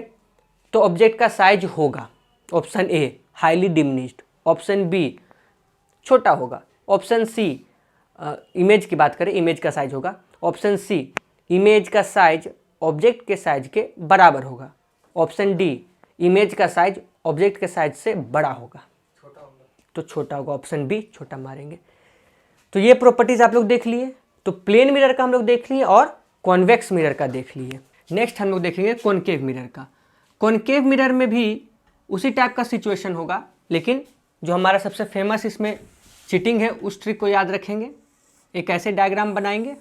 तो ऑब्जेक्ट का साइज होगा option A highly diminished, option B छोटा होगा, ऑप्शन सी इमेज की बात करें इमेज का साइज होगा, ऑप्शन सी इमेज का साइज ऑब्जेक्ट के साइज के बराबर होगा, ऑप्शन डी इमेज का साइज ऑब्जेक्ट के साइज से बड़ा होगा, छोटा होगा तो छोटा होगा, ऑप्शन बी छोटा मारेंगे। तो ये प्रॉपर्टीज आप लोग देख लिए। तो प्लेन मिरर का हम लोग देख लिए और कॉन्वेक्स मिरर का देख लिए। नेक्स्ट हम लोग देखेंगे कॉनकेव मिरर का। कॉनकेव मिरर में भी उसी टाइप का सिचुएशन होगा, लेकिन जो हमारा सबसे फेमस इसमें चीटिंग है उस ट्रिक को याद रखेंगे। एक ऐसे डायग्राम बनाएंगे,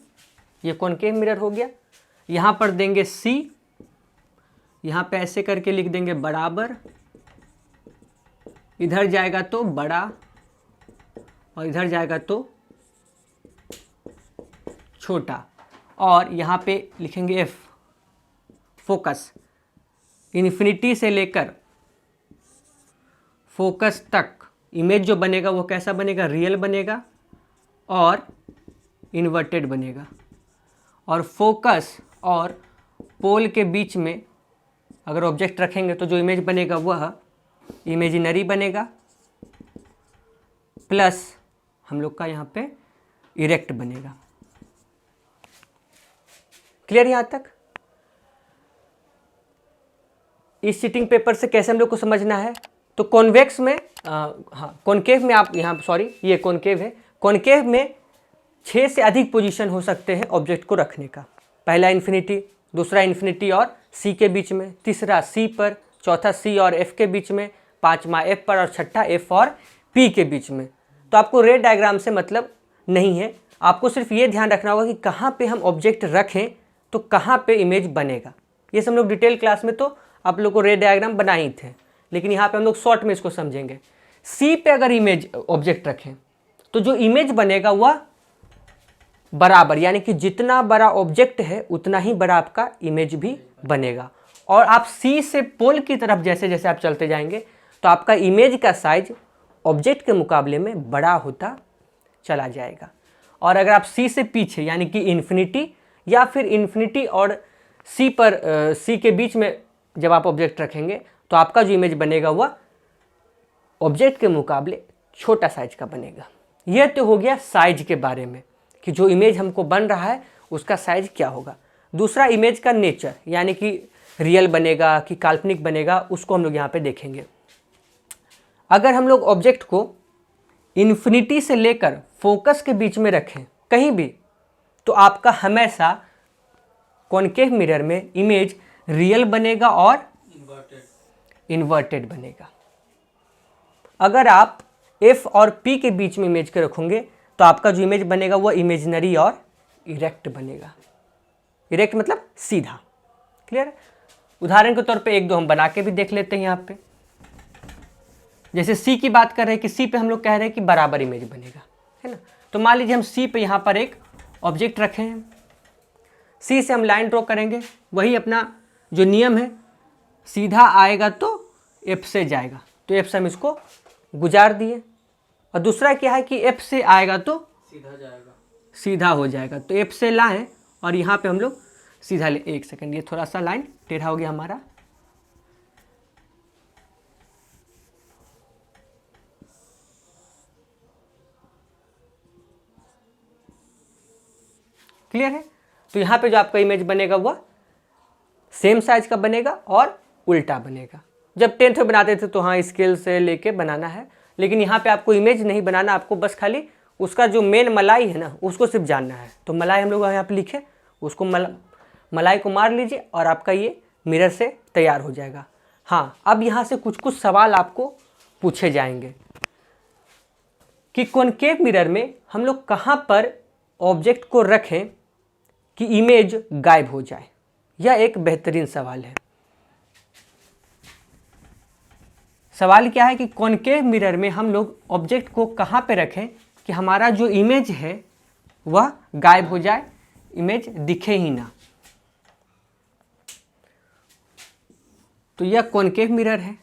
ये कॉनकेव मिरर हो गया, यहाँ पर देंगे C, यहाँ पे ऐसे करके लिख देंगे बराबर, इधर जाएगा तो बड़ा और इधर जाएगा तो छोटा, और यहाँ पे लिखेंगे F फोकस, इन्फिनिटी से लेकर फोकस तक इमेज जो बनेगा वो कैसा बनेगा, रियल बनेगा और इन्वर्टेड बनेगा। और फोकस और पोल के बीच में अगर ऑब्जेक्ट रखेंगे तो जो इमेज बनेगा वह इमेजिनरी बनेगा, प्लस हम लोग का यहाँ पे इरेक्ट बनेगा। क्लियर यहाँ तक। इस चीटिंग पेपर से कैसे हम लोग को समझना है, तो कॉन्वेक्स में कॉनकेव में आप यहाँ सॉरी ये कॉनकेव है, कॉनकेव में 6 से अधिक पोजीशन हो सकते हैं ऑब्जेक्ट को रखने का। पहला इन्फिनिटी, दूसरा इन्फिनिटी और सी के बीच में, तीसरा सी पर, चौथा सी और एफ के बीच में, पांचवा एफ पर और छठा एफ और पी के बीच में। तो आपको रेड डायग्राम से मतलब नहीं है, आपको सिर्फ ये ध्यान रखना होगा कि कहाँ पे हम ऑब्जेक्ट रखें तो कहाँ पे इमेज बनेगा। ये सब हम लोग डिटेल क्लास में तो आप लोग को रेड डायग्राम बना ही थे, लेकिन यहाँ पे हम लोग शॉर्ट में इसको समझेंगे। सी पे अगर इमेज ऑब्जेक्ट रखें तो जो इमेज बनेगा वह बराबर, यानी कि जितना बड़ा ऑब्जेक्ट है उतना ही बड़ा आपका इमेज भी बनेगा। और आप सी से पोल की तरफ जैसे जैसे आप चलते जाएंगे तो आपका इमेज का साइज ऑब्जेक्ट के मुकाबले में बड़ा होता चला जाएगा। और अगर आप सी से पीछे यानी कि इन्फिनिटी या फिर इन्फिनिटी और सी पर सी के बीच में जब आप ऑब्जेक्ट रखेंगे तो आपका जो इमेज बनेगा वह ऑब्जेक्ट के मुकाबले छोटा साइज का बनेगा। यह तो हो गया साइज के बारे में कि जो इमेज हमको बन रहा है उसका साइज क्या होगा। दूसरा इमेज का नेचर, यानी कि रियल बनेगा कि काल्पनिक बनेगा, उसको हम लोग यहाँ पे देखेंगे। अगर हम लोग ऑब्जेक्ट को इन्फिनिटी से लेकर फोकस के बीच में रखें कहीं भी, तो आपका हमेशा कॉनकेव मिरर में इमेज रियल बनेगा और इन्वर्टेड बनेगा। अगर आप F और P के बीच में इमेज के रखोगे तो आपका जो इमेज बनेगा वह इमेजिनरी और इरेक्ट बनेगा। इरेक्ट मतलब सीधा। क्लियर। उदाहरण के तौर पे एक दो हम बना के भी देख लेते हैं। यहाँ पे जैसे C की बात कर रहे हैं कि C पे हम लोग कह रहे हैं कि बराबर इमेज बनेगा, है ना। तो मान लीजिए हम C पे यहाँ पर एक ऑब्जेक्ट रखे हैं, C से हम लाइन ड्रॉ करेंगे, वही अपना जो नियम है, सीधा आएगा तो F से जाएगा, तो F से हम इसको गुजार दिए। और दूसरा क्या है कि F से आएगा तो सीधा जाएगा, सीधा हो जाएगा, तो F से लाएं और यहाँ पे हम लोग सीधा ले। एक सेकंड, ये थोड़ा सा लाइन टेढ़ा हो गया हमारा। क्लियर है। तो यहाँ पे जो आपका इमेज बनेगा वह सेम साइज का बनेगा और उल्टा बनेगा। जब 10th में बनाते थे तो हाँ स्केल से लेके बनाना है, लेकिन यहाँ पे आपको इमेज नहीं बनाना, आपको बस खाली उसका जो मेन मलाई है ना उसको सिर्फ जानना है। तो मलाई हम लोग यहाँ पे लिखे, उसको मलाई को मार लीजिए और आपका ये मिरर से तैयार हो जाएगा। हाँ, अब यहाँ से कुछ कुछ सवाल आपको पूछे जाएंगे कि कॉनकेव मिरर में हम लोग कहाँ पर ऑब्जेक्ट को रखें कि इमेज गायब हो जाए। यह एक बेहतरीन सवाल है। सवाल क्या है कि कॉनकेव मिरर में हम लोग ऑब्जेक्ट को कहाँ पे रखें कि हमारा जो इमेज है वह गायब हो जाए, इमेज दिखे ही ना। तो यह कॉनकेव मिरर है।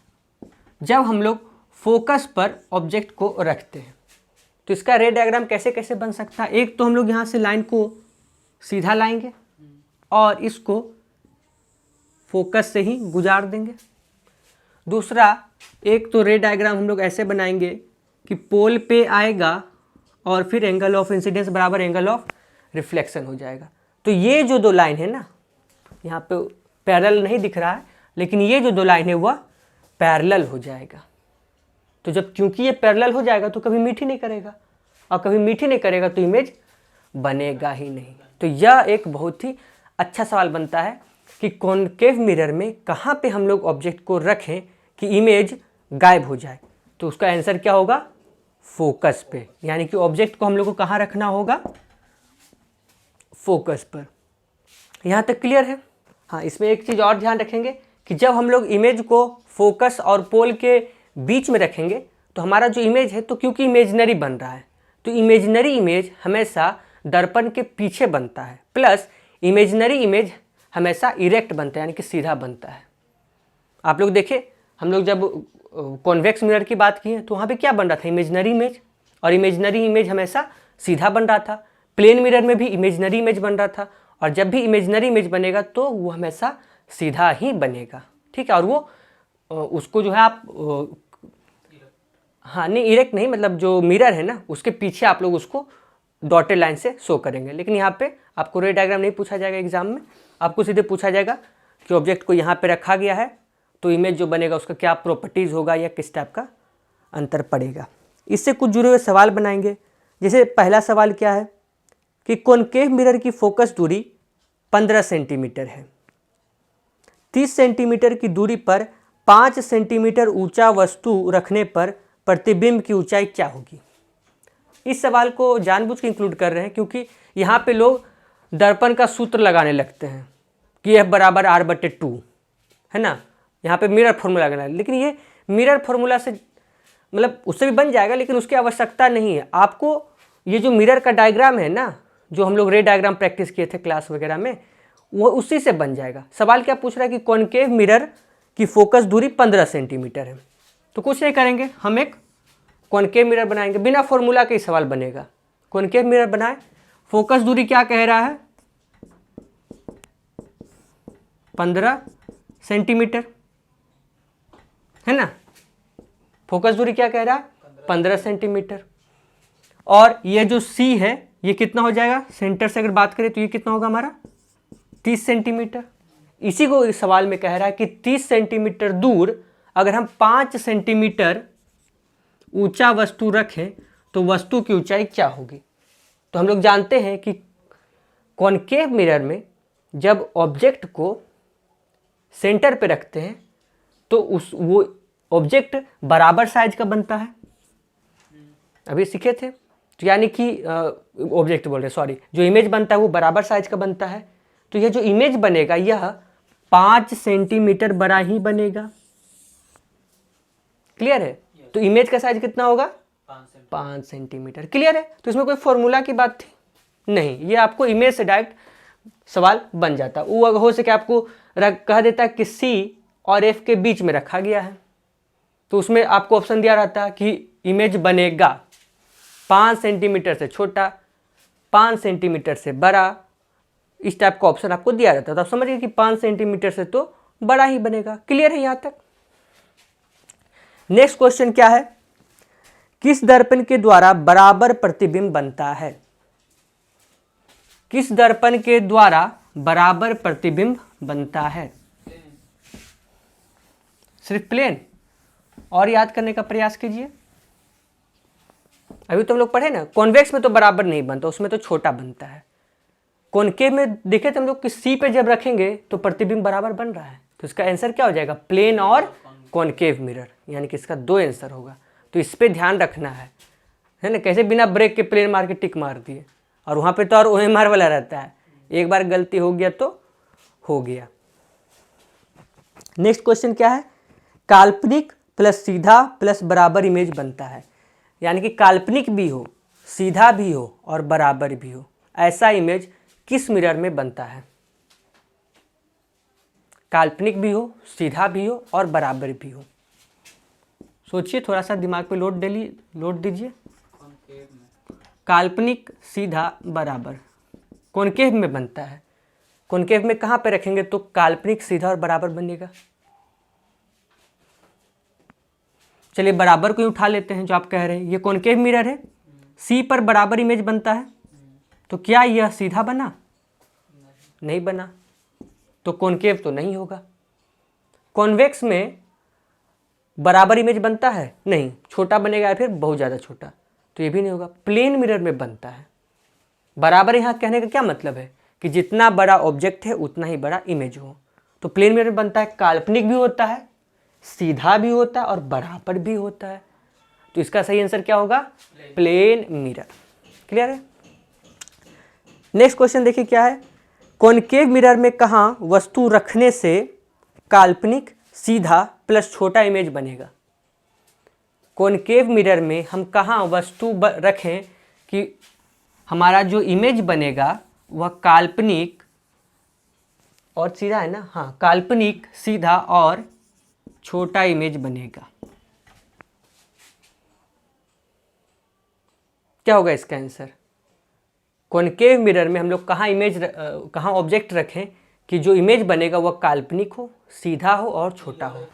जब हम लोग फोकस पर ऑब्जेक्ट को रखते हैं तो इसका रे डायग्राम कैसे कैसे बन सकता है। एक तो हम लोग यहाँ से लाइन को सीधा लाएंगे और इसको फोकस से ही गुजार देंगे। दूसरा, एक तो रे डायग्राम हम लोग ऐसे बनाएंगे कि पोल पे आएगा और फिर एंगल ऑफ इंसिडेंस बराबर एंगल ऑफ रिफ्लेक्शन हो जाएगा। तो ये जो दो लाइन है ना, यहाँ पे पैरेलल नहीं दिख रहा है, लेकिन ये जो दो लाइन है वह पैरेलल हो जाएगा। तो जब क्योंकि ये पैरेलल हो जाएगा तो कभी मीट ही नहीं करेगा, और कभी मीट ही नहीं करेगा तो इमेज बनेगा ही नहीं। तो यह एक बहुत ही अच्छा सवाल बनता है कि कॉनकेव मिरर में कहाँ पे हम लोग ऑब्जेक्ट को रखें कि इमेज गायब हो जाए। तो उसका आंसर क्या होगा, फोकस पे। यानी कि ऑब्जेक्ट को हम लोग को कहाँ रखना होगा, फोकस पर। यहाँ तक क्लियर है। हाँ, इसमें एक चीज़ और ध्यान रखेंगे कि जब हम लोग इमेज को फोकस और पोल के बीच में रखेंगे तो हमारा जो इमेज है, तो क्योंकि इमेजिनरी बन रहा है तो इमेजिनरी इमेज हमेशा दर्पण के पीछे बनता है, प्लस इमेजिनरी इमेज हमेशा इरेक्ट बनता है, यानी कि सीधा बनता है। आप लोग देखें, हम लोग जब कॉन्वेक्स मिरर की बात की है तो वहाँ पे क्या बन रहा था, इमेजिनरी इमेज, और इमेजिनरी इमेज हमेशा सीधा बन रहा था। प्लेन मिरर में भी इमेजिनरी इमेज बन रहा था, और जब भी इमेजिनरी इमेज बनेगा तो वो हमेशा सीधा ही बनेगा। ठीक है, और वो उसको जो है आप हाँ नहीं, इरेक्ट नहीं, मतलब जो मिरर है ना उसके पीछे आप लोग उसको डॉटेड लाइन से शो करेंगे। लेकिन यहाँ पे आपको रे डायग्राम नहीं पूछा जाएगा एग्जाम में, आपको सीधे पूछा जाएगा कि ऑब्जेक्ट को यहाँ पे रखा गया है तो इमेज जो बनेगा उसका क्या प्रॉपर्टीज़ होगा या किस टाइप का अंतर पड़ेगा। इससे कुछ जुड़े हुए सवाल बनाएंगे। जैसे पहला सवाल क्या है कि कॉनकेव मिरर की फोकस दूरी 15 सेंटीमीटर है। 30 सेंटीमीटर की दूरी पर 5 सेंटीमीटर ऊंचा वस्तु रखने पर प्रतिबिंब की ऊंचाई क्या होगी। इस सवाल को जानबूझ के इंक्लूड कर रहे हैं क्योंकि यहाँ पे लोग दर्पण का सूत्र लगाने लगते हैं कि F बराबर R/2 है ना, यहाँ पे मिरर फॉर्मूला लगाना है। लेकिन ये मिरर फॉर्मूला से मतलब उससे भी बन जाएगा, लेकिन उसकी आवश्यकता नहीं है। आपको ये जो मिरर का डायग्राम है ना, जो हम लोग रे डायग्राम प्रैक्टिस किए थे क्लास वगैरह में, वो उसी से बन जाएगा। सवाल क्या पूछ रहा है कि कॉनकेव मिरर की फोकस दूरी 15 सेंटीमीटर है। तो कुछ नहीं करेंगे, हम एक कॉनकेव मिरर बनाएंगे, बिना फॉर्मूला के ही सवाल बनेगा। कॉनकेव मिरर बनाए, फोकस दूरी क्या कह रहा है, 15 सेंटीमीटर है ना। फोकस दूरी क्या कह रहा है, 15 सेंटीमीटर। और ये जो C है ये कितना हो जाएगा, सेंटर से अगर बात करें तो ये कितना होगा हमारा 30 सेंटीमीटर। इसी को इस सवाल में कह रहा है कि 30 सेंटीमीटर दूर अगर हम 5 सेंटीमीटर ऊंचा वस्तु रखें तो वस्तु की ऊंचाई क्या होगी। तो हम लोग जानते हैं कि कॉनकेव मिरर में जब ऑब्जेक्ट को सेंटर पे रखते हैं तो वो ऑब्जेक्ट बराबर साइज का बनता है, अभी सीखे थे। तो यानी कि ऑब्जेक्ट बोल रहे, सॉरी, जो इमेज बनता है वो बराबर साइज का बनता है। तो यह जो इमेज बनेगा यह 5 सेंटीमीटर बड़ा ही बनेगा। क्लियर है। तो इमेज का साइज कितना होगा, 5 सेंटीमीटर। क्लियर है। तो इसमें कोई फॉर्मूला की बात थी नहीं, ये आपको इमेज से डायरेक्ट सवाल बन जाता। वो हो सके आपको कह देता कि C और F के बीच में रखा गया है, तो उसमें आपको ऑप्शन दिया रहता कि इमेज बनेगा 5 सेंटीमीटर से छोटा, 5 सेंटीमीटर से बड़ा, इस टाइप का ऑप्शन आपको दिया रहता है। तो आप समझिए कि 5 सेंटीमीटर से तो बड़ा ही बनेगा। क्लियर है यहाँ तक। नेक्स्ट क्वेश्चन क्या है, किस दर्पण के द्वारा बराबर प्रतिबिंब बनता है। किस दर्पण के द्वारा बराबर प्रतिबिंब बनता है? सिर्फ प्लेन। और याद करने का प्रयास कीजिए। अभी तो हम लोग पढ़े ना, कॉन्वेक्स में तो बराबर नहीं बनता, उसमें तो छोटा बनता है। कॉनकेव में देखे तो हम लोग कि सी पे जब रखेंगे तो प्रतिबिंब बराबर बन रहा है, तो इसका आंसर क्या हो जाएगा? प्लेन और कॉनकेव मिरर, यानी कि इसका 2 आंसर होगा। तो इस पे ध्यान रखना है ना। कैसे बिना ब्रेक के प्लेन मार के टिक मार दिए, और वहाँ पे तो और OMR वाला रहता है, एक बार गलती हो गया तो हो गया। नेक्स्ट क्वेश्चन क्या है? काल्पनिक प्लस सीधा प्लस बराबर इमेज बनता है, यानी कि काल्पनिक भी हो, सीधा भी हो और बराबर भी हो, ऐसा इमेज किस मिरर में बनता है? काल्पनिक भी हो, सीधा भी हो और बराबर भी हो। सोचिए, थोड़ा सा दिमाग पे लोड दीजिए। कॉनकेव में। काल्पनिक, सीधा, बराबर कॉनकेव में बनता है। कॉनकेव में कहाँ पे रखेंगे तो काल्पनिक, सीधा और बराबर बनेगा? चलिए बराबर को ही उठा लेते हैं, जो आप कह रहे हैं। ये कॉनकेव मिरर है, सी पर बराबर इमेज बनता है, तो क्या यह सीधा बना? नहीं बना, तो कॉनकेव तो नहीं होगा। कॉन्वेक्स में बराबर इमेज बनता है? नहीं, छोटा बनेगा या फिर बहुत ज़्यादा छोटा, तो ये भी नहीं होगा। प्लेन मिरर में बनता है। बराबर यहाँ कहने का क्या मतलब है? कि जितना बड़ा ऑब्जेक्ट है उतना ही बड़ा इमेज हो। तो प्लेन मिरर में बनता है, काल्पनिक भी होता है, सीधा भी होता है और बराबर भी होता है। तो इसका सही आंसर क्या होगा? Plane mirror. क्लियर है? नेक्स्ट क्वेश्चन देखिए क्या है। कॉनकेव मिरर में कहाँ वस्तु रखने से काल्पनिक, सीधा प्लस छोटा इमेज बनेगा? कॉनकेव मिरर में हम कहाँ वस्तु रखें कि हमारा जो इमेज बनेगा वह काल्पनिक और सीधा है ना? हाँ, काल्पनिक, सीधा और छोटा इमेज बनेगा। क्या होगा इसका आंसर? कॉनकेव मिरर में हम लोग कहाँ ऑब्जेक्ट रखें कि जो इमेज बनेगा वह काल्पनिक हो, सीधा हो और छोटा हो?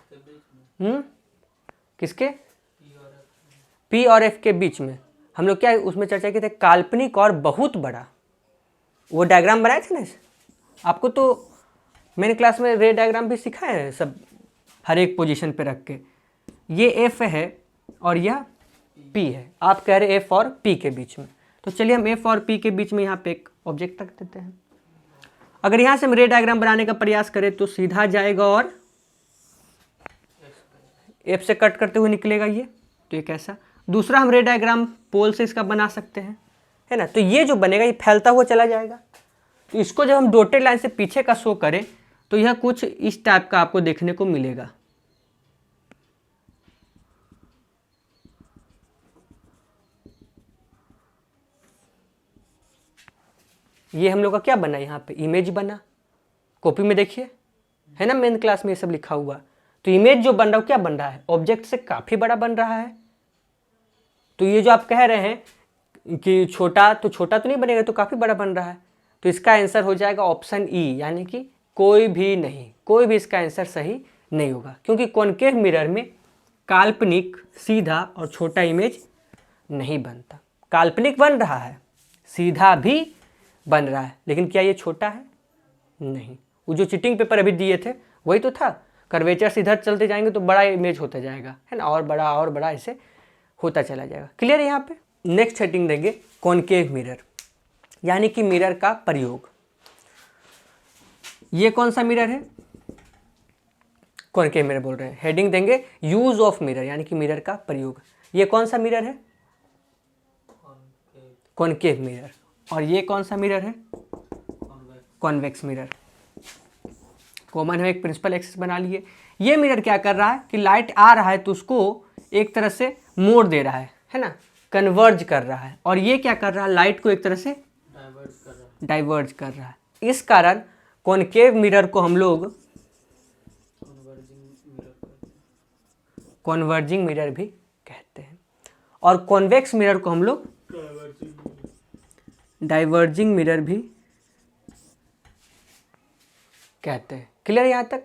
किसके? P और F के बीच में। हम लोग क्या उसमें चर्चा की थे? काल्पनिक और बहुत बड़ा। वो डायग्राम बनाए थे ना आपको, तो मैंने क्लास में रे डायग्राम भी सिखाया है सब, हर एक पोजीशन पे रख के। ये F है और यह P है। आप कह रहे F और P के बीच में, तो चलिए हम F और P के बीच में यहाँ पे एक ऑब्जेक्ट रख देते हैं। अगर यहाँ से हम रे डायग्राम बनाने का प्रयास करें तो सीधा जाएगा और F से कट करते हुए निकलेगा ये, तो ये कैसा? दूसरा हम रे डायग्राम पोल से इसका बना सकते हैं, है ना? तो ये जो बनेगा ये फैलता हुआ चला जाएगा। तो इसको जब हम डॉटेड लाइन से पीछे का शो करें तो यह कुछ इस टाइप का आपको देखने को मिलेगा। ये हम लोग का क्या बना? यहाँ पे इमेज बना। कॉपी में देखिए, है ना, मेन क्लास में ये सब लिखा हुआ। तो इमेज जो बन रहा है क्या बन रहा है? ऑब्जेक्ट से काफ़ी बड़ा बन रहा है। तो ये जो आप कह रहे हैं कि छोटा तो नहीं बनेगा, तो काफ़ी बड़ा बन रहा है। तो इसका आंसर हो जाएगा ऑप्शन ई, यानी कि कोई भी नहीं, कोई भी इसका आंसर सही नहीं होगा, क्योंकि कॉनकेव मिरर में काल्पनिक, सीधा और छोटा इमेज नहीं बनता। काल्पनिक बन रहा है, सीधा भी बन रहा है, लेकिन क्या ये छोटा है? नहीं। वो जो चिटिंग पेपर अभी दिए थे वही तो था, कर्वेचर से इधर चलते जाएंगे तो बड़ा इमेज होता जाएगा, है ना, और बड़ा ऐसे होता चला जाएगा। क्लियर है? यहाँ पे नेक्स्ट हेडिंग देंगे कॉनकेव मिरर, यानी कि मिरर का प्रयोग। ये कौन सा मिरर है? कॉनकेव मिरर बोल रहे हैं। हेडिंग देंगे यूज ऑफ मिरर, यानी कि मिरर का प्रयोग। ये कौन सा मिरर है? Concave mirror. और ये कौन सा मिरर है? Convex mirror. कॉमन है, एक प्रिंसिपल एक्सिस बना लिए। ये मिरर क्या कर रहा है कि लाइट आ रहा है तो उसको एक तरह से मोड़ दे रहा है ना, कन्वर्ज कर रहा है। और ये क्या कर रहा है? लाइट को एक तरह से डाइवर्ज कर रहा है। इस कारण कॉनकेव मिरर को हम लोग कॉन्वर्जिंग मिरर भी कहते हैं, और कॉन्वेक्स मिरर को हम लोग डाइवर्जिंग मिरर भी कहते हैं। क्लियर यहाँ तक?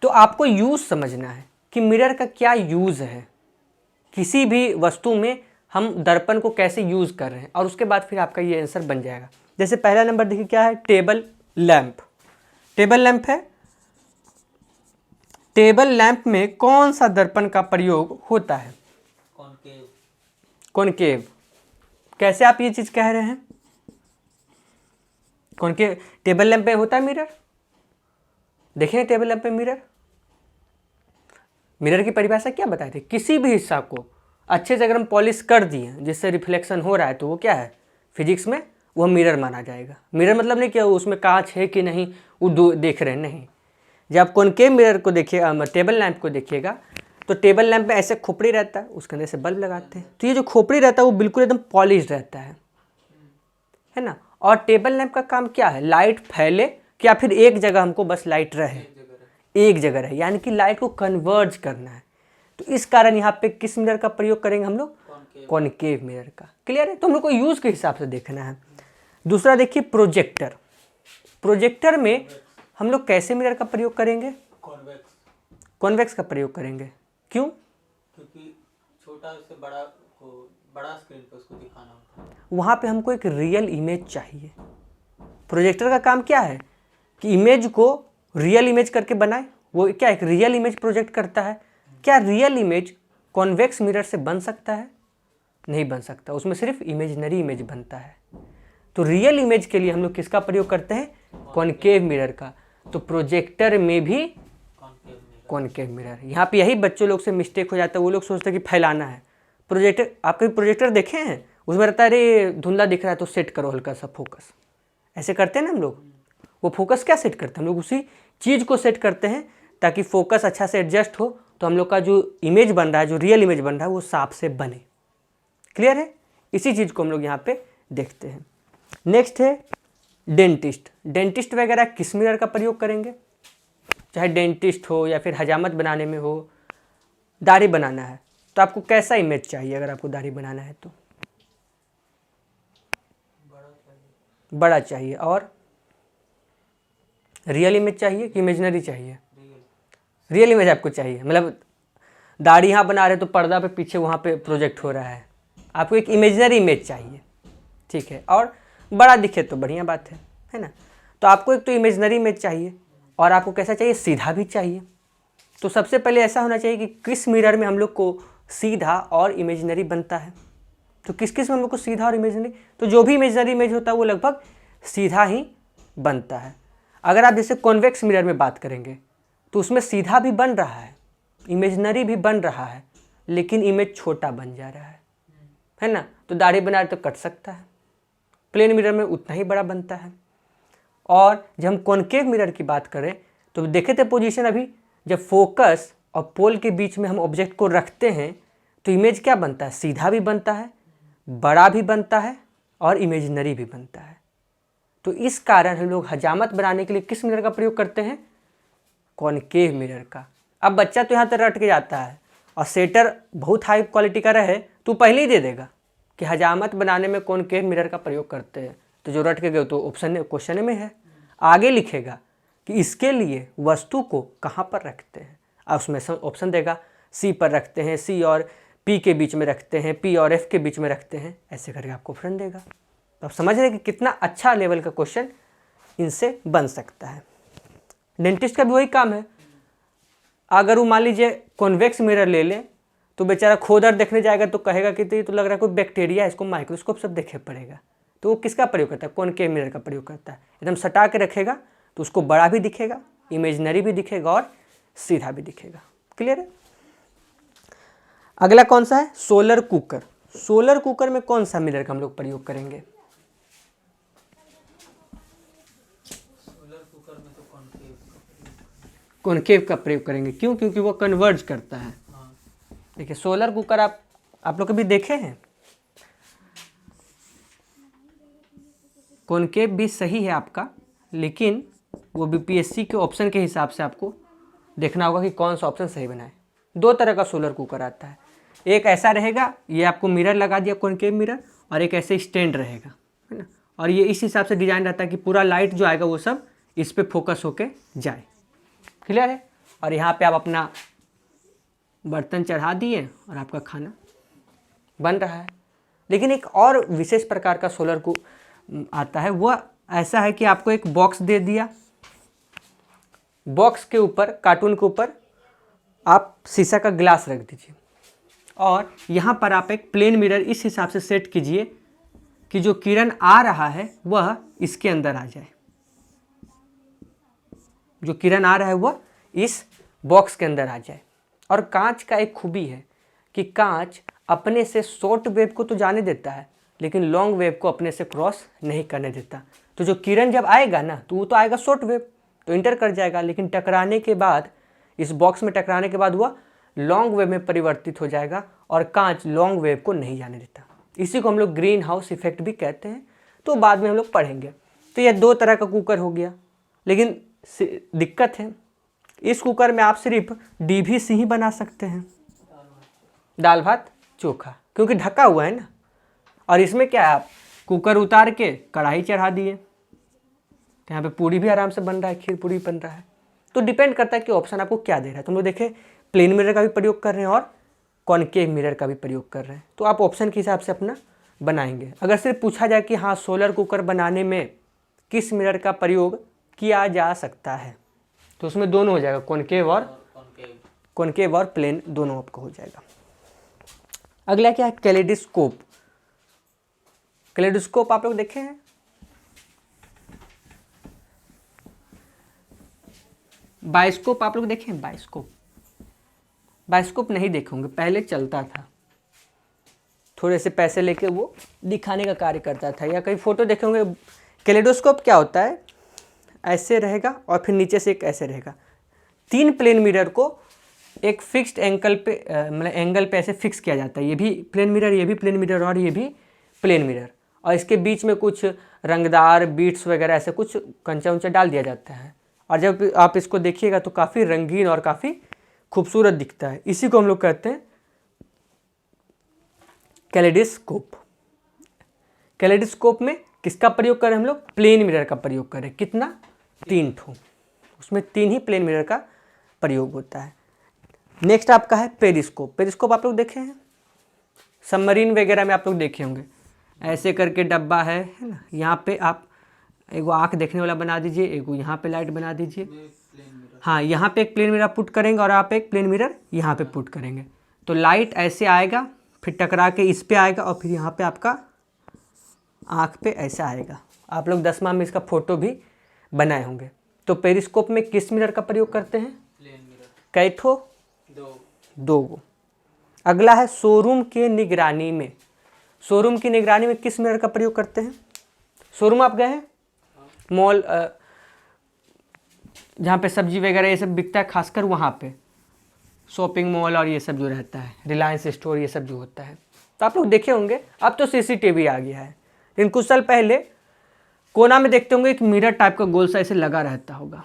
तो आपको यूज समझना है कि मिरर का क्या यूज है। किसी भी वस्तु में हम दर्पण को कैसे यूज़ कर रहे हैं, और उसके बाद फिर आपका ये आंसर बन जाएगा। जैसे पहला नंबर देखिए क्या है, टेबल लैंप। टेबल लैंप है, टेबल लैंप में कौन सा दर्पण का प्रयोग होता है? कॉनकेव। कॉनकेव। कैसे आप ये चीज़ कह रहे हैं? कॉनकेव टेबल लैंप पे होता है मिरर, देखिए टेबल लैंप पे मिरर। मिरर की परिभाषा क्या बताए थे? किसी भी हिस्सा को अच्छे से अगर हम पॉलिश कर दिए जिससे रिफ्लेक्शन हो रहा है तो वो क्या है, फिजिक्स में वो मिरर माना जाएगा। मिरर मतलब नहीं कि उसमें कांच है कि नहीं वो देख रहे हैं, नहीं। जब आप कॉनकेव मिरर को देखिए, टेबल लैंप को देखिएगा, तो टेबल लैंप में ऐसे खोपड़ी रहता है, उसके अंदर से बल्ब लगाते हैं, तो ये जो खोपड़ी रहता है वो बिल्कुल एकदम पॉलिश रहता है ना। और टेबल लैंप का काम क्या है, लाइट फैले या फिर एक जगह हमको बस लाइट रहे, एक जगह रहे, यानी कि लाइट को कन्वर्ज करना है। तो इस कारण यहाँ पे किस मिरर का प्रयोग करेंगे हम लोग? कॉनकेव मिरर का। क्लियर है? तो हम लोग को यूज के हिसाब से देखना है। दूसरा देखिए प्रोजेक्टर। प्रोजेक्टर में हम लोग कैसे मिरर का प्रयोग करेंगे? कॉन्वेक्स। कॉन्वेक्स का प्रयोग करेंगे। क्यों? क्योंकि छोटा से बड़ा को बड़ा स्क्रीन पे उसको दिखाना होता है। वहाँ पे हमको एक रियल इमेज चाहिए। प्रोजेक्टर का काम क्या है कि इमेज को रियल इमेज करके बनाए। वो क्या एक रियल इमेज प्रोजेक्ट करता है। क्या रियल इमेज कॉन्वेक्स मिरर से बन सकता है? नहीं बन सकता, उसमें सिर्फ इमेजिनरी इमेज बनता है। तो रियल इमेज के लिए हम लोग किसका प्रयोग करते हैं? कॉनकेव मिरर का। तो प्रोजेक्टर में भी कॉनकेव मिरर। यहाँ पे यही बच्चों लोग से मिस्टेक हो जाता है, वो लोग सोचते हैं कि फैलाना है। प्रोजेक्टर, आप कभी प्रोजेक्टर देखे हैं? उसमें रहता है अरे धुंधला दिख रहा है तो सेट करो हल्का सा फोकस, ऐसे करते हैं ना हम लोग। वो फोकस क्या सेट करते हैं? हम लोग उसी चीज़ को सेट करते हैं ताकि फोकस अच्छा से एडजस्ट हो, तो हम लोग का जो इमेज बन रहा है, जो रियल इमेज बन रहा है, वो साफ से बने। क्लियर है? इसी चीज़ को हम लोग यहाँ पे देखते हैं। नेक्स्ट है डेंटिस्ट। डेंटिस्ट वगैरह किस मिरर का प्रयोग करेंगे? चाहे डेंटिस्ट हो या फिर हजामत बनाने में हो, दाढ़ी बनाना है तो आपको कैसा इमेज चाहिए? अगर आपको दाढ़ी बनाना है तो बड़ा चाहिए। और रियल इमेज चाहिए कि इमेजिनरी चाहिए? रियल इमेज आपको चाहिए, मतलब दाढ़ी यहाँ बना रहे तो पर्दा पे पीछे वहाँ पे प्रोजेक्ट हो रहा है, आपको एक इमेजिनरी इमेज चाहिए। ठीक है, और बड़ा दिखे तो बढ़िया बात है ना। तो आपको एक तो इमेजिनरी इमेज चाहिए, और आपको कैसा चाहिए? सीधा भी चाहिए। तो सबसे पहले ऐसा होना चाहिए कि किस मिरर में हम लोग को सीधा और इमेजिनरी बनता है। तो किस किस में हम लोग को सीधा और इमेजिनरी? तो जो भी इमेजिनरी इमेज होता है वो लगभग सीधा ही बनता है। अगर आप जैसे कॉन्वेक्स मिरर में बात करेंगे तो उसमें सीधा भी बन रहा है, इमेजिनरी भी बन रहा है, लेकिन इमेज छोटा बन जा रहा है ना। तो दाढ़ी बना रहे तो कट सकता है, प्लेन मिरर में उतना ही बड़ा बनता है। और जब हम कॉनकेव मिरर की बात करें तो देखे थे पोजीशन अभी, जब फोकस और पोल के बीच में हम ऑब्जेक्ट को रखते हैं तो इमेज क्या बनता है? सीधा भी बनता है, बड़ा भी बनता है, और इमेजिनरी भी बनता है। तो इस कारण हम लोग हजामत बनाने के लिए किस मिरर का प्रयोग करते हैं? कॉनकेव मिरर का। अब बच्चा तो यहाँ तक रट के जाता है, और सेटर बहुत हाई क्वालिटी का रहे तो पहले ही दे देगा कि हजामत बनाने में कॉनकेव मिरर का प्रयोग करते हैं। तो जो रट के गए तो ऑप्शन क्वेश्चन में है, आगे लिखेगा कि इसके लिए वस्तु को कहाँ पर रखते हैं। अब उसमें ऑप्शन देगा, सी पर रखते हैं, सी और पी के बीच में रखते हैं, पी और एफ के बीच में रखते हैं, ऐसे करके आपको ऑप्शन देगा। तो आप समझ रहे हैं कि कितना अच्छा लेवल का क्वेश्चन इनसे बन सकता है। डेंटिस्ट का भी वही काम है। अगर वो मान लीजिए कॉन्वेक्स मिरर ले ले तो बेचारा खोदर देखने जाएगा तो कहेगा कि तो लग रहा है कोई बैक्टीरिया है, इसको माइक्रोस्कोप सब देखे पड़ेगा। तो वो किसका प्रयोग करता है? कॉनकेव मिरर का प्रयोग करता है। एकदम सटा के रखेगा तो उसको बड़ा भी दिखेगा, इमेजिनरी भी दिखेगा, और सीधा भी दिखेगा। क्लियर है? अगला कौन सा है? Solar cooker. सोलर कुकर में कौन सा मिरर का हम लोग प्रयोग करेंगे? सोलर कुकर में तो कॉनकेव का प्रयोग करेंगे। क्यों? क्योंकि वो कन्वर्ज करता है। हाँ। देखिए सोलर कुकर आप लोग कभी देखे हैं? कॉनकेव भी सही है आपका, लेकिन वो बीपीएससी के ऑप्शन के हिसाब से आपको देखना होगा कि कौन सा ऑप्शन सही बनाए। दो तरह का सोलर कुकर आता है, एक ऐसा रहेगा, ये आपको मिरर लगा दिया कॉनकेव मिरर, और एक ऐसे स्टैंड रहेगा, है ना। और ये इस हिसाब से डिजाइन रहता है कि पूरा लाइट जो आएगा वो सब इस पे फोकस होके जाए। क्लियर है? और यहाँ पे आप अपना बर्तन चढ़ा दिए और आपका खाना बन रहा है। लेकिन एक और विशेष प्रकार का सोलर को आता है, वह ऐसा है कि आपको एक बॉक्स दे दिया, बॉक्स के ऊपर, कार्टून के ऊपर आप शीशा का ग्लास रख दीजिए और यहाँ पर आप एक प्लेन मिरर इस हिसाब से सेट कीजिए कि जो किरण आ रहा है वह इसके अंदर आ जाए, जो किरण आ रहा है वह इस बॉक्स के अंदर आ जाए। और कांच का एक खूबी है कि कांच अपने से शॉर्ट वेव को तो जाने देता है लेकिन लॉन्ग वेव को अपने से क्रॉस नहीं करने देता। तो जो किरण जब आएगा ना तो वो तो आएगा शॉर्ट वेव, तो इंटर कर जाएगा, लेकिन टकराने के बाद, इस बॉक्स में टकराने के बाद वह लॉन्ग वेव में परिवर्तित हो जाएगा और कांच लॉन्ग वेव को नहीं जाने देता। इसी को हम लोग ग्रीन हाउस इफेक्ट भी कहते हैं, तो बाद में हम लोग पढ़ेंगे। तो यह 2 तरह का कुकर हो गया, लेकिन दिक्कत है इस कुकर में आप सिर्फ DVC ही बना सकते हैं, दाल भात चोखा, क्योंकि ढका हुआ है ना। और इसमें क्या है, आप कुकर उतार के कढ़ाई चढ़ा दिए, यहाँ पे पूरी भी आराम से बन रहा है, खीर पूरी बन रहा है। तो डिपेंड करता है कि ऑप्शन आपको क्या दे रहा है। तो हम लोग देखें प्लेन मिरर का भी प्रयोग कर रहे हैं और कॉनकेव मिरर का भी प्रयोग कर रहे हैं, तो आप ऑप्शन के हिसाब से अपना बनाएंगे। अगर सिर्फ पूछा जाए कि हाँ सोलर कुकर बनाने में किस मिरर का प्रयोग किया जा सकता है, तो उसमें दोनों हो जाएगा, कॉनकेव और प्लेन दोनों आपको हो जाएगा। अगला क्या है, कैलेडोस्कोप। कैलेडोस्कोप आप लोग देखे हैं, बायोस्कोप आप लोग देखे हैं, बायोस्कोप नहीं देखे होंगे, पहले चलता था, थोड़े से पैसे लेके वो दिखाने का कार्य करता था, या कहीं फोटो देखे होंगे। कैलेडोस्कोप क्या होता है, ऐसे रहेगा और फिर नीचे से एक ऐसे रहेगा, 3 प्लेन मिरर को एक फिक्स्ड एंगल पे मतलब एंगल पे ऐसे फिक्स किया जाता है। ये भी प्लेन मिरर, ये भी प्लेन मिरर और ये भी प्लेन मिरर, और इसके बीच में कुछ रंगदार बीट्स वगैरह ऐसे कुछ कंचा उंचा डाल दिया जाता है, और जब आप इसको देखिएगा तो काफ़ी रंगीन और काफ़ी खूबसूरत दिखता है। इसी को हम लोग कहते हैं कैलेडोस्कोप। कैलेडोस्कोप में किसका प्रयोग करें हम लोग, प्लेन मिरर का प्रयोग करें। कितना, 3 ठो, उसमें 3 ही प्लेन मिरर का प्रयोग होता है। नेक्स्ट आपका है पेरिस्कोप। पेरिस्कोप आप लोग देखे हैं, सबमरीन वगैरह में आप लोग देखे होंगे, ऐसे करके डब्बा है ना, यहाँ पे आप एगो आँख देखने वाला बना दीजिए, एगो यहाँ पे लाइट बना दीजिए, हाँ यहाँ पे एक प्लेन मिरर पुट करेंगे और आप एक प्लेन मिरर यहाँ पे पुट करेंगे, तो लाइट ऐसे आएगा, फिर टकरा के इस पे आएगा और फिर यहाँ पे आपका आँख पे ऐसा आएगा। आप लोग 10वां में इसका फोटो भी बनाए होंगे। तो पेरिस्कोप में किस मिरर का प्रयोग करते हैं, प्लेन मिरर, कई ठो, 2 गो। अगला है शोरूम के निगरानी में। शोरूम की निगरानी में किस मिरर का प्रयोग करते हैं, शोरूम आप गए हैं, मॉल जहाँ पे सब्जी वगैरह ये सब बिकता है, खासकर वहाँ पे शॉपिंग मॉल और ये सब जो रहता है, रिलायंस स्टोर ये सब जो होता है, तो आप लोग देखे होंगे। अब तो CCTV आ गया है, लेकिन कुछ साल पहले कोना में देखते होंगे एक मिरर टाइप का गोल सा ऐसे लगा रहता होगा,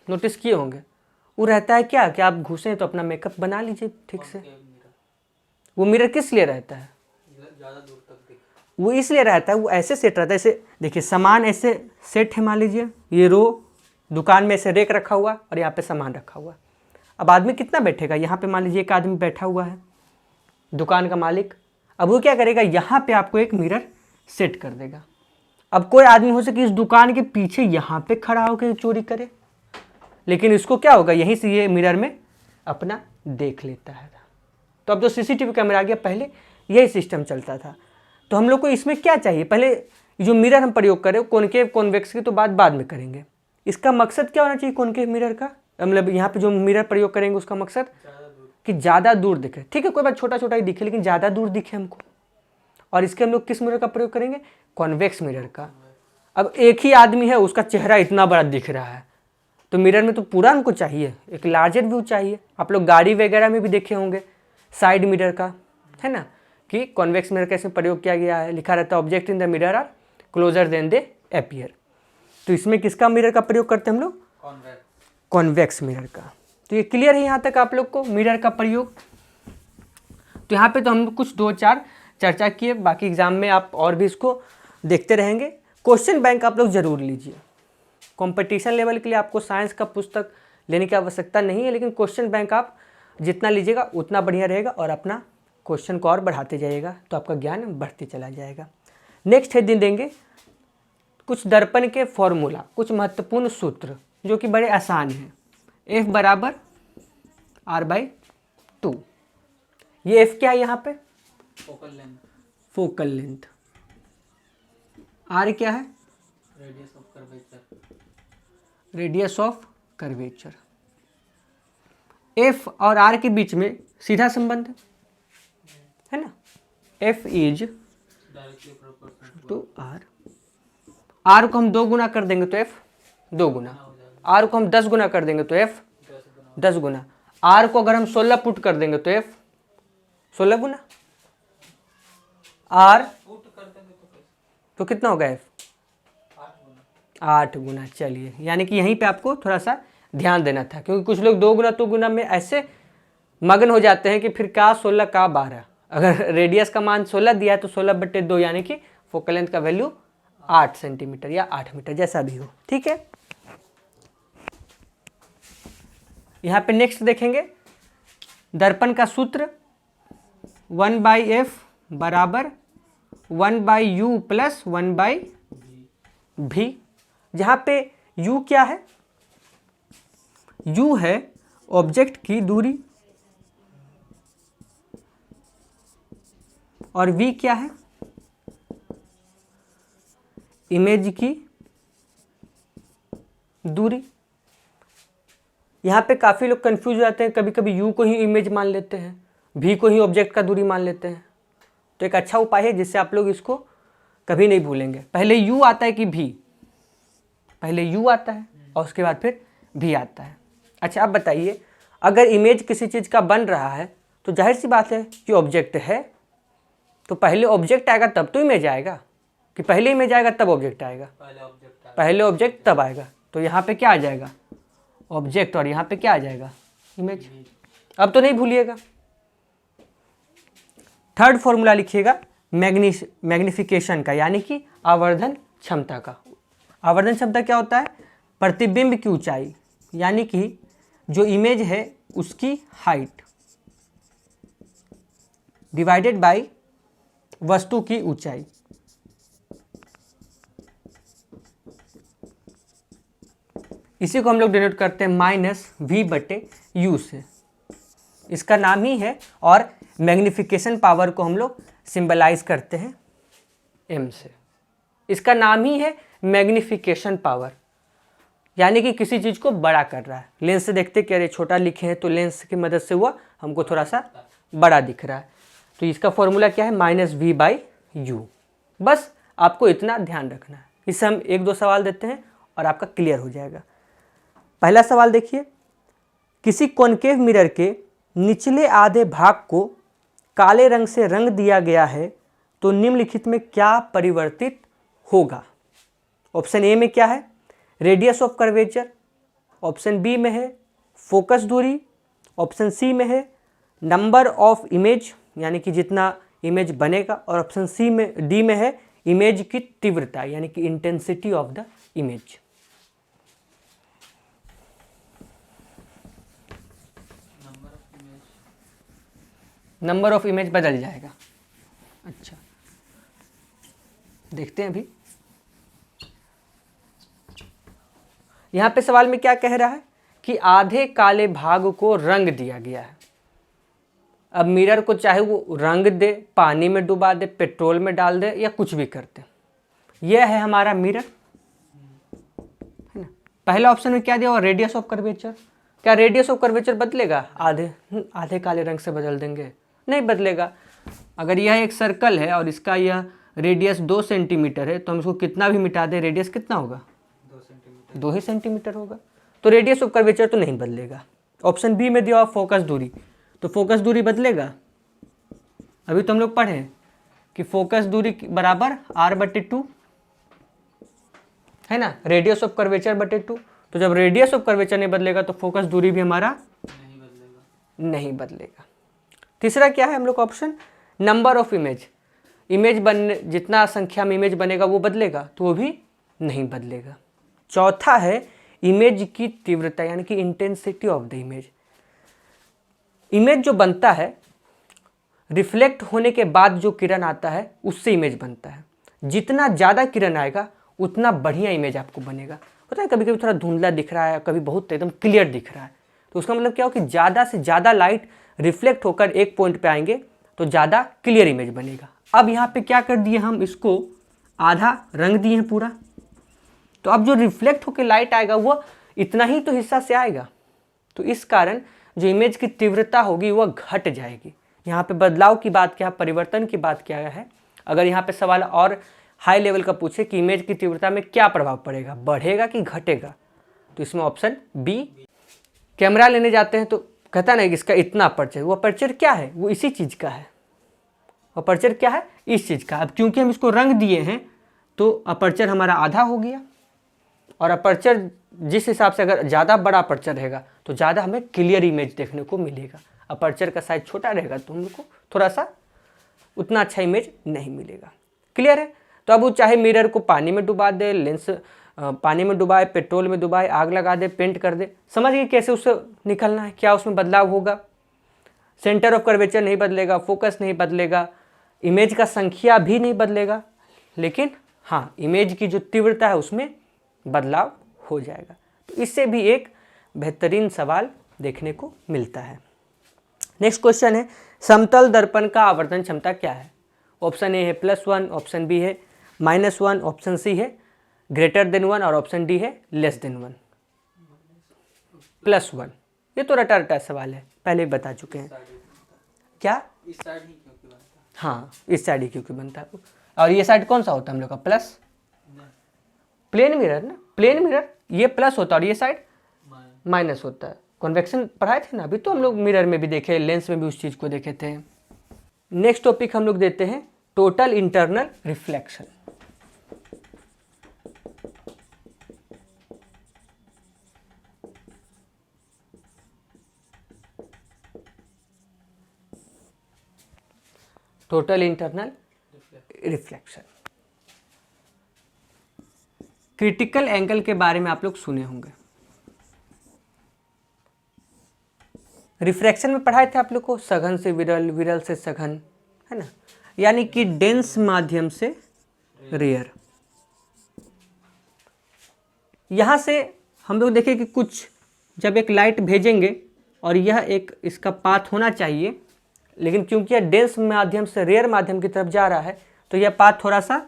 नोटिस किए होंगे। वो रहता है क्या कि आप घुसे तो अपना मेकअप बना लीजिए ठीक से। वो मिरर किस लिए रहता है, ज़्यादा दूर तक दिखे, वो इसलिए रहता है, वो ऐसे सेट रहता है, ऐसे देखिए सामान ऐसे सेट है, मान लीजिए ये रो दुकान में ऐसे रेक रखा हुआ और यहाँ पे सामान रखा हुआ। अब आदमी कितना बैठेगा, यहाँ पे मान लीजिए एक आदमी बैठा हुआ है, दुकान का मालिक। अब वो क्या करेगा, यहाँ पे आपको एक मिरर सेट कर देगा। अब कोई आदमी हो सके इस दुकान के पीछे यहाँ पे खड़ा होकर चोरी करे, लेकिन इसको क्या होगा, यहीं से ये मिरर में अपना देख लेता है। तो अब जो CCTV कैमरा आ गया, पहले यही सिस्टम चलता था। तो हम लोग को इसमें क्या चाहिए, पहले जो मिरर हम प्रयोग करें कॉनकेव कॉन्वेक्स की तो बात बाद में करेंगे। इसका मकसद क्या होना चाहिए कॉनकेव मिरर का, मतलब यहाँ पे जो मिरर प्रयोग करेंगे उसका मकसद कि ज़्यादा दूर दिखे। ठीक है, कोई बात छोटा छोटा ही दिखे, लेकिन ज़्यादा दूर दिखे हमको। और इसके हम लोग किस मिरर का प्रयोग करेंगे, कॉन्वेक्स मिरर का। अब एक ही आदमी है, उसका चेहरा इतना बड़ा दिख रहा है, तो मिरर में तो पूरा हमको चाहिए, एक लार्जर व्यू चाहिए। आप लोग गाड़ी वगैरह में भी देखे होंगे साइड मिरर का, है ना, कि कॉन्वेक्स मिरर का इसमें प्रयोग किया गया है, लिखा रहता है object in the mirror are closer than they appear. तो इसमें किसका मिरर का प्रयोग करते हैं हम लोग, कॉन्वेक्स मिरर का। तो ये क्लियर है यहाँ तक आप लोग को मिरर का प्रयोग। तो यहाँ पे तो हम कुछ 2-4 चर्चा किए, बाकी एग्जाम में आप और भी इसको देखते रहेंगे। क्वेश्चन बैंक आप लोग जरूर लीजिए, कंपटीशन लेवल के लिए आपको साइंस का पुस्तक लेने की आवश्यकता नहीं है, लेकिन क्वेश्चन बैंक आप जितना लीजिएगा उतना बढ़िया रहेगा और अपना क्वेश्चन को और बढ़ाते जाइएगा तो आपका ज्ञान बढ़ते चला जाएगा। नेक्स्ट है दिन देंगे कुछ दर्पण के फॉर्मूला, कुछ महत्वपूर्ण सूत्र जो कि बड़े आसान हैं। F बराबर R/2। ये F क्या है यहाँ पे? Focal length, focal length. R क्या है? Radius of curvature, radius of curvature. F और R के बीच में सीधा संबंध है ना, F is directly proportional to R। R को हम 2 गुना कर देंगे तो F 2 गुना, R को हम 10 गुना कर देंगे तो F 10 गुना, R को अगर हम 16 पुट कर देंगे तो F 16 गुना, R पुट कर देंगे तो कैसे? तो कितना होगा F 8 गुना। 8 गुना। चलिए, यानी कि यहीं पे आपको थोड़ा सा ध्यान देना था, क्योंकि कुछ लोग 2 गुना 2 गुना में ऐसे मगन हो जाते हैं कि फिर का 16 का 12। अगर रेडियस का मान 16 दिया है तो 16/2 यानी कि फोकल लेंथ का वैल्यू 8 सेंटीमीटर या 8 मीटर जैसा भी हो। ठीक है, यहाँ पे नेक्स्ट देखेंगे दर्पण का सूत्र 1/f बराबर 1/u प्लस 1/v। जहाँ पे u क्या है? u है ऑब्जेक्ट की दूरी और v क्या है? इमेज की दूरी। यहाँ पे काफ़ी लोग कंफ्यूज हो जाते हैं, कभी कभी u को ही इमेज मान लेते हैं, v को ही ऑब्जेक्ट का दूरी मान लेते हैं। तो एक अच्छा उपाय है जिससे आप लोग इसको कभी नहीं भूलेंगे। पहले u आता है कि v? पहले u आता है और उसके बाद फिर v आता है। अच्छा, अब बताइए, अगर इमेज किसी चीज़ का बन रहा है तो जाहिर सी बात है कि ऑब्जेक्ट है, तो पहले ऑब्जेक्ट आएगा तब तो इमेज आएगा, कि पहले इमेज आएगा तब ऑब्जेक्ट आएगा? पहले ऑब्जेक्ट तब आएगा। तो यहाँ पे क्या आ जाएगा? ऑब्जेक्ट, और यहाँ पे क्या आ जाएगा? इमेज। अब तो नहीं भूलिएगा। थर्ड फॉर्मूला लिखिएगा मैग्निफिकेशन का, यानी कि आवर्धन क्षमता का। आवर्धन क्षमता क्या होता है? प्रतिबिंब की ऊंचाई, यानी कि जो इमेज है उसकी हाइट डिवाइडेड बाय वस्तु की ऊंचाई। इसी को हम लोग डिनोट करते हैं -v/u से। इसका नाम ही है, और मैग्निफिकेशन पावर को हम लोग सिंबलाइज करते हैं m से। इसका नाम ही है मैग्निफिकेशन पावर, यानी कि किसी चीज़ को बड़ा कर रहा है। लेंस से देखते कि अरे छोटा लिखे हैं तो लेंस की मदद से हुआ हमको थोड़ा सा बड़ा दिख रहा है। तो इसका फॉर्मूला क्या है? -v/u। बस आपको इतना ध्यान रखना है। इससे हम 1-2 सवाल देते हैं और आपका क्लियर हो जाएगा। पहला सवाल देखिए, किसी कॉनकेव मिरर के निचले आधे भाग को काले रंग से रंग दिया गया है तो निम्नलिखित में क्या परिवर्तित होगा? ऑप्शन ए में क्या है? Radius of curvature. Option B में है फोकस दूरी। ऑप्शन सी में है नंबर ऑफ इमेज, यानी कि जितना इमेज बनेगा। और ऑप्शन सी में डी में है इमेज की तीव्रता, यानी कि intensity of the image. Number of image बदल जाएगा। अच्छा, देखते हैं अभी यहाँ पे सवाल में क्या कह रहा है कि आधे काले भाग को रंग दिया गया है। अब मिरर को चाहे वो रंग दे, पानी में डुबा दे, पेट्रोल में डाल दे, या कुछ भी करते, यह है हमारा मिरर, है ना। पहला ऑप्शन में क्या दिया हुआ? Radius of curvature. क्या रेडियस ऑफ कर्वेचर बदलेगा? आधे काले रंग से बदल देंगे? नहीं बदलेगा। अगर यह एक सर्कल है और इसका यह रेडियस 2 सेंटीमीटर है तो हम इसको कितना भी मिटा दें, रेडियस कितना होगा? 2 ही सेंटीमीटर होगा। तो रेडियस ऑफ कर्वेचर तो नहीं बदलेगा। ऑप्शन बी में दिया हुआ फोकस दूरी, तो फोकस दूरी बदलेगा? अभी तो हम लोग पढ़े कि फोकस दूरी बराबर R/2 है ना, रेडियस ऑफ कर्वेचर बटे 2। तो जब रेडियस ऑफ कर्वेचर नहीं बदलेगा तो फोकस दूरी भी हमारा नहीं बदलेगा। तीसरा क्या है हम लोग का option? Number of image. Image बनने, जितना संख्या में इमेज बनेगा वो बदलेगा? तो वो भी नहीं बदलेगा। चौथा है इमेज की तीव्रता, यानी कि intensity of the image. Image जो बनता है रिफ्लेक्ट होने के बाद जो किरण आता है उससे इमेज बनता है। जितना ज़्यादा किरण आएगा उतना बढ़िया इमेज आपको बनेगा। होता है कभी कभी थोड़ा धुंधला दिख रहा है, कभी बहुत एकदम क्लियर दिख रहा है, तो उसका मतलब क्या हो कि ज़्यादा से ज़्यादा लाइट रिफ्लेक्ट होकर एक पॉइंट पे आएंगे तो ज़्यादा क्लियर इमेज बनेगा। अब यहाँ पे क्या कर दिए हम, इसको आधा रंग दिए हैं पूरा, तो अब जो रिफ्लेक्ट होकर लाइट आएगा वो इतना ही तो हिस्सा से आएगा, तो इस कारण जो इमेज की तीव्रता होगी वह घट जाएगी। यहाँ पे बदलाव की बात क्या, परिवर्तन की बात क्या है। अगर यहाँ पे सवाल और हाई लेवल का पूछे कि इमेज की तीव्रता में क्या प्रभाव पड़ेगा, बढ़ेगा कि घटेगा, तो इसमें ऑप्शन बी। कैमरा लेने जाते हैं तो कहता नहीं कि इसका इतना अपर्चर, वो अपर्चर क्या है, वो इसी चीज़ का है। अपर्चर क्या है, इस चीज़ का। अब क्योंकि हम इसको रंग दिए हैं तो अपर्चर हमारा आधा हो गया, और अपर्चर जिस हिसाब से अगर ज़्यादा बड़ा अपर्चर रहेगा तो ज़्यादा हमें क्लियर इमेज देखने को मिलेगा। अपर्चर का साइज छोटा रहेगा तो हम लोग को थोड़ा सा उतना अच्छा इमेज नहीं मिलेगा। क्लियर है। तो अब वो चाहे मिरर को पानी में डुबा दे, लेंस पानी में डुबाए, पेट्रोल में डुबाए, आग लगा दे, पेंट कर दे, समझ गए कैसे उससे निकलना है, क्या उसमें बदलाव होगा। सेंटर ऑफ कर्वेचर नहीं बदलेगा, फोकस नहीं बदलेगा, इमेज का संख्या भी नहीं बदलेगा, लेकिन हाँ इमेज की जो तीव्रता है उसमें बदलाव हो जाएगा। तो इससे भी एक बेहतरीन सवाल देखने को मिलता है। नेक्स्ट क्वेश्चन है, समतल दर्पण का आवर्धन क्षमता क्या है। ऑप्शन ए है +1, ऑप्शन बी है -1, ऑप्शन सी है >1 और ऑप्शन डी है <1। +1, ये तो रटा रटा सवाल है, पहले भी बता चुके हैं। क्या, इस साइड ही क्योंकि बनता है। हाँ इस साइड ही क्योंकि बनता है। और ये साइड कौन सा होता है हम लोग का, प्लस, प्लेन मिरर ना, प्लेन मिरर ये प्लस होता है और ये साइड माइनस होता है। कन्वेक्शन पढ़ाए थे ना अभी, तो हम लोग मिरर में भी देखे, लेंस में भी उस चीज़ को देखे थे। नेक्स्ट टॉपिक हम लोग देते हैं total internal reflection. Total internal reflection. Critical angle के बारे में आप लोग सुने होंगे, रिफ्रैक्शन में पढ़ाए थे आप लोग को, सघन से विरल, विरल से सघन, है ना, यानी कि डेंस माध्यम से रेयर। यहाँ से हम लोग देखें कि कुछ जब एक लाइट भेजेंगे और यह एक इसका पाथ होना चाहिए, लेकिन क्योंकि यह डेंस माध्यम से रेयर माध्यम की तरफ जा रहा है तो यह पाथ थोड़ा सा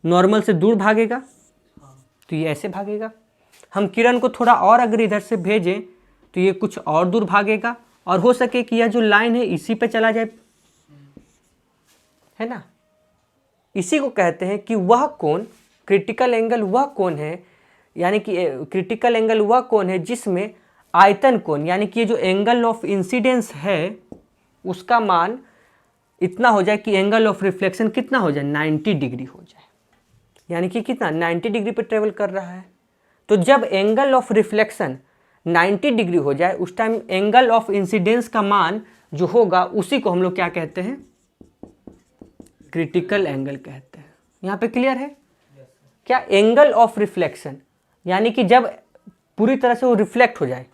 नॉर्मल से दूर भागेगा, तो ये ऐसे भागेगा। हम किरण को थोड़ा और अगर इधर से भेजें तो ये कुछ और दूर भागेगा, और हो सके कि यह जो लाइन है इसी पे चला जाए, है ना। इसी को कहते हैं कि वह कोण, क्रिटिकल एंगल वह कोण है, यानी कि क्रिटिकल एंगल वह कोण है जिसमें आयतन कोण यानी कि ये जो एंगल ऑफ इंसिडेंस है उसका मान इतना हो जाए कि एंगल ऑफ रिफ्लेक्शन कितना हो जाए, 90 डिग्री हो जाए, यानी कि कितना 90 डिग्री पर ट्रेवल कर रहा है। तो जब एंगल ऑफ रिफ्लेक्शन 90 डिग्री हो जाए उस टाइम एंगल ऑफ इंसिडेंस का मान जो होगा उसी को हम लोग क्या कहते हैं, क्रिटिकल एंगल कहते हैं। यहाँ पे क्लियर है क्या, एंगल ऑफ रिफ्लेक्शन यानी कि जब पूरी तरह से वो रिफ्लेक्ट हो जाए,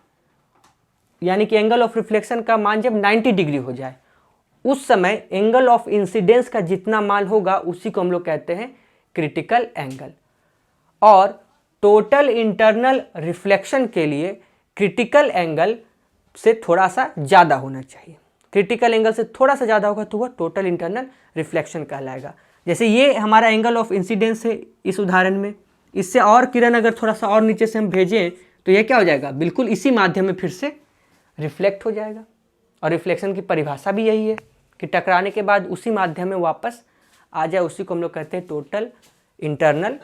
यानी कि एंगल ऑफ रिफ्लेक्शन का मान जब 90 डिग्री हो जाए उस समय एंगल ऑफ इंसिडेंस का जितना मान होगा उसी को हम लोग कहते हैं क्रिटिकल एंगल। और टोटल इंटरनल रिफ्लेक्शन के लिए क्रिटिकल एंगल से थोड़ा सा ज़्यादा होना चाहिए, क्रिटिकल एंगल से थोड़ा सा ज़्यादा होगा तो वह टोटल इंटरनल रिफ्लेक्शन कहलाएगा। जैसे ये हमारा एंगल ऑफ इंसिडेंस है इस उदाहरण में, इससे और किरण अगर थोड़ा सा और नीचे से हम भेजें तो यह क्या हो जाएगा, बिल्कुल इसी माध्यम में फिर से रिफ्लेक्ट हो जाएगा। और रिफ्लेक्शन की परिभाषा भी यही है कि टकराने के बाद उसी माध्यम में वापस आ जाए, उसी को हम लोग कहते हैं टोटल इंटरनल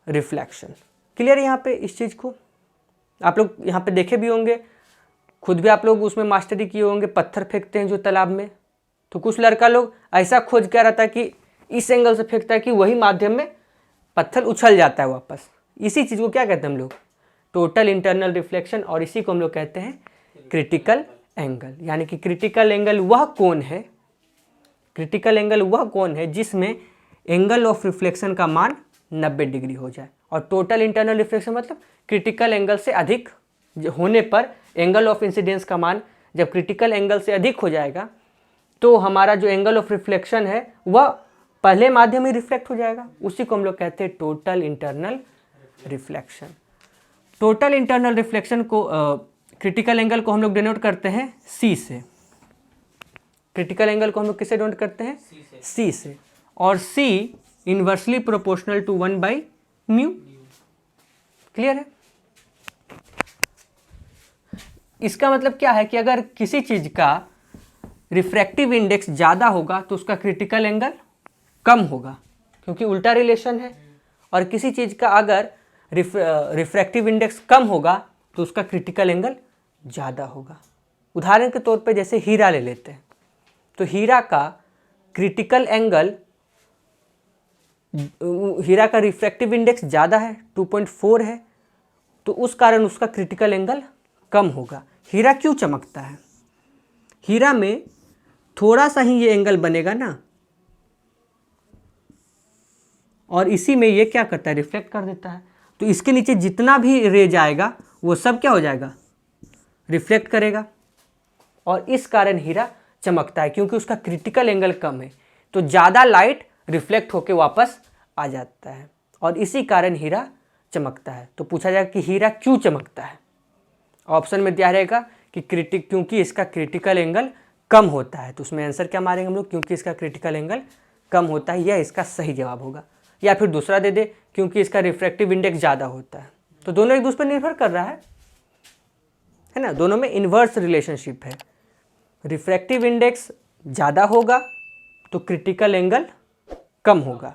रिफ्लेक्शन। क्लियर है यहाँ पे इस चीज़ को, आप लोग यहाँ पे देखे भी होंगे, खुद भी आप लोग उसमें मास्टरी किए होंगे। पत्थर फेंकते हैं जो तालाब में, तो कुछ लड़का लोग ऐसा खोज कर रहा था कि इस एंगल से फेंकता है कि वही माध्यम में पत्थर उछल जाता है वापस। इसी चीज़ को क्या कहते हैं हम लोग, टोटल इंटरनल रिफ्लेक्शन, और इसी को हम लोग कहते हैं क्रिटिकल एंगल। यानी कि क्रिटिकल एंगल वह कोण है, क्रिटिकल एंगल वह कोण है जिसमें एंगल ऑफ रिफ्लेक्शन का मान 90 डिग्री हो जाए। और टोटल इंटरनल रिफ्लेक्शन मतलब क्रिटिकल एंगल से अधिक होने पर एंगल ऑफ इंसिडेंस का मान जब क्रिटिकल एंगल से अधिक हो जाएगा तो हमारा जो एंगल ऑफ रिफ्लेक्शन है वह पहले माध्यम ही रिफ्लेक्ट हो जाएगा, उसी को हम लोग कहते हैं total internal reflection. Total internal reflection को क्रिटिकल एंगल को हम लोग डिनोट करते हैं सी से। क्रिटिकल एंगल को हम लोग किससे डिनोट करते हैं? सी से। और सी इनवर्सली प्रोपोर्शनल टू 1/μ। क्लियर है? इसका मतलब क्या है कि अगर किसी चीज का रिफ्रैक्टिव इंडेक्स ज़्यादा होगा तो उसका क्रिटिकल एंगल कम होगा, क्योंकि उल्टा रिलेशन है। और किसी चीज़ का अगर रिफ्रैक्टिव इंडेक्स कम होगा तो उसका क्रिटिकल एंगल ज़्यादा होगा। उदाहरण के तौर पे जैसे हीरा ले लेते हैं, तो हीरा का क्रिटिकल एंगल, हीरा का रिफ्रैक्टिव इंडेक्स ज़्यादा है, 2.4 है, तो उस कारण उसका क्रिटिकल एंगल कम होगा। हीरा क्यों चमकता है? हीरा में थोड़ा सा ही ये एंगल बनेगा ना, और इसी में ये क्या करता है? रिफ्लेक्ट कर देता है। तो इसके नीचे जितना भी रे जाएगा वो सब क्या हो जाएगा? रिफ्लेक्ट करेगा, और इस कारण हीरा चमकता है, क्योंकि उसका क्रिटिकल एंगल कम है। तो ज़्यादा लाइट रिफ्लेक्ट होके वापस आ जाता है, और इसी कारण हीरा चमकता है। तो पूछा जाएगा कि हीरा क्यों चमकता है? ऑप्शन में दिया रहेगा कि क्योंकि इसका क्रिटिकल एंगल कम होता है। तो उसमें आंसर क्या मारेंगे हम लोग? क्योंकि इसका क्रिटिकल एंगल कम होता है, यह इसका सही जवाब होगा। या फिर दूसरा दे दे, क्योंकि इसका रिफ्रैक्टिव इंडेक्स ज़्यादा होता है। तो दोनों एक दूसरे पर निर्भर कर रहा है ना, दोनों में इन्वर्स रिलेशनशिप है। रिफ्रैक्टिव इंडेक्स ज़्यादा होगा तो क्रिटिकल एंगल कम होगा,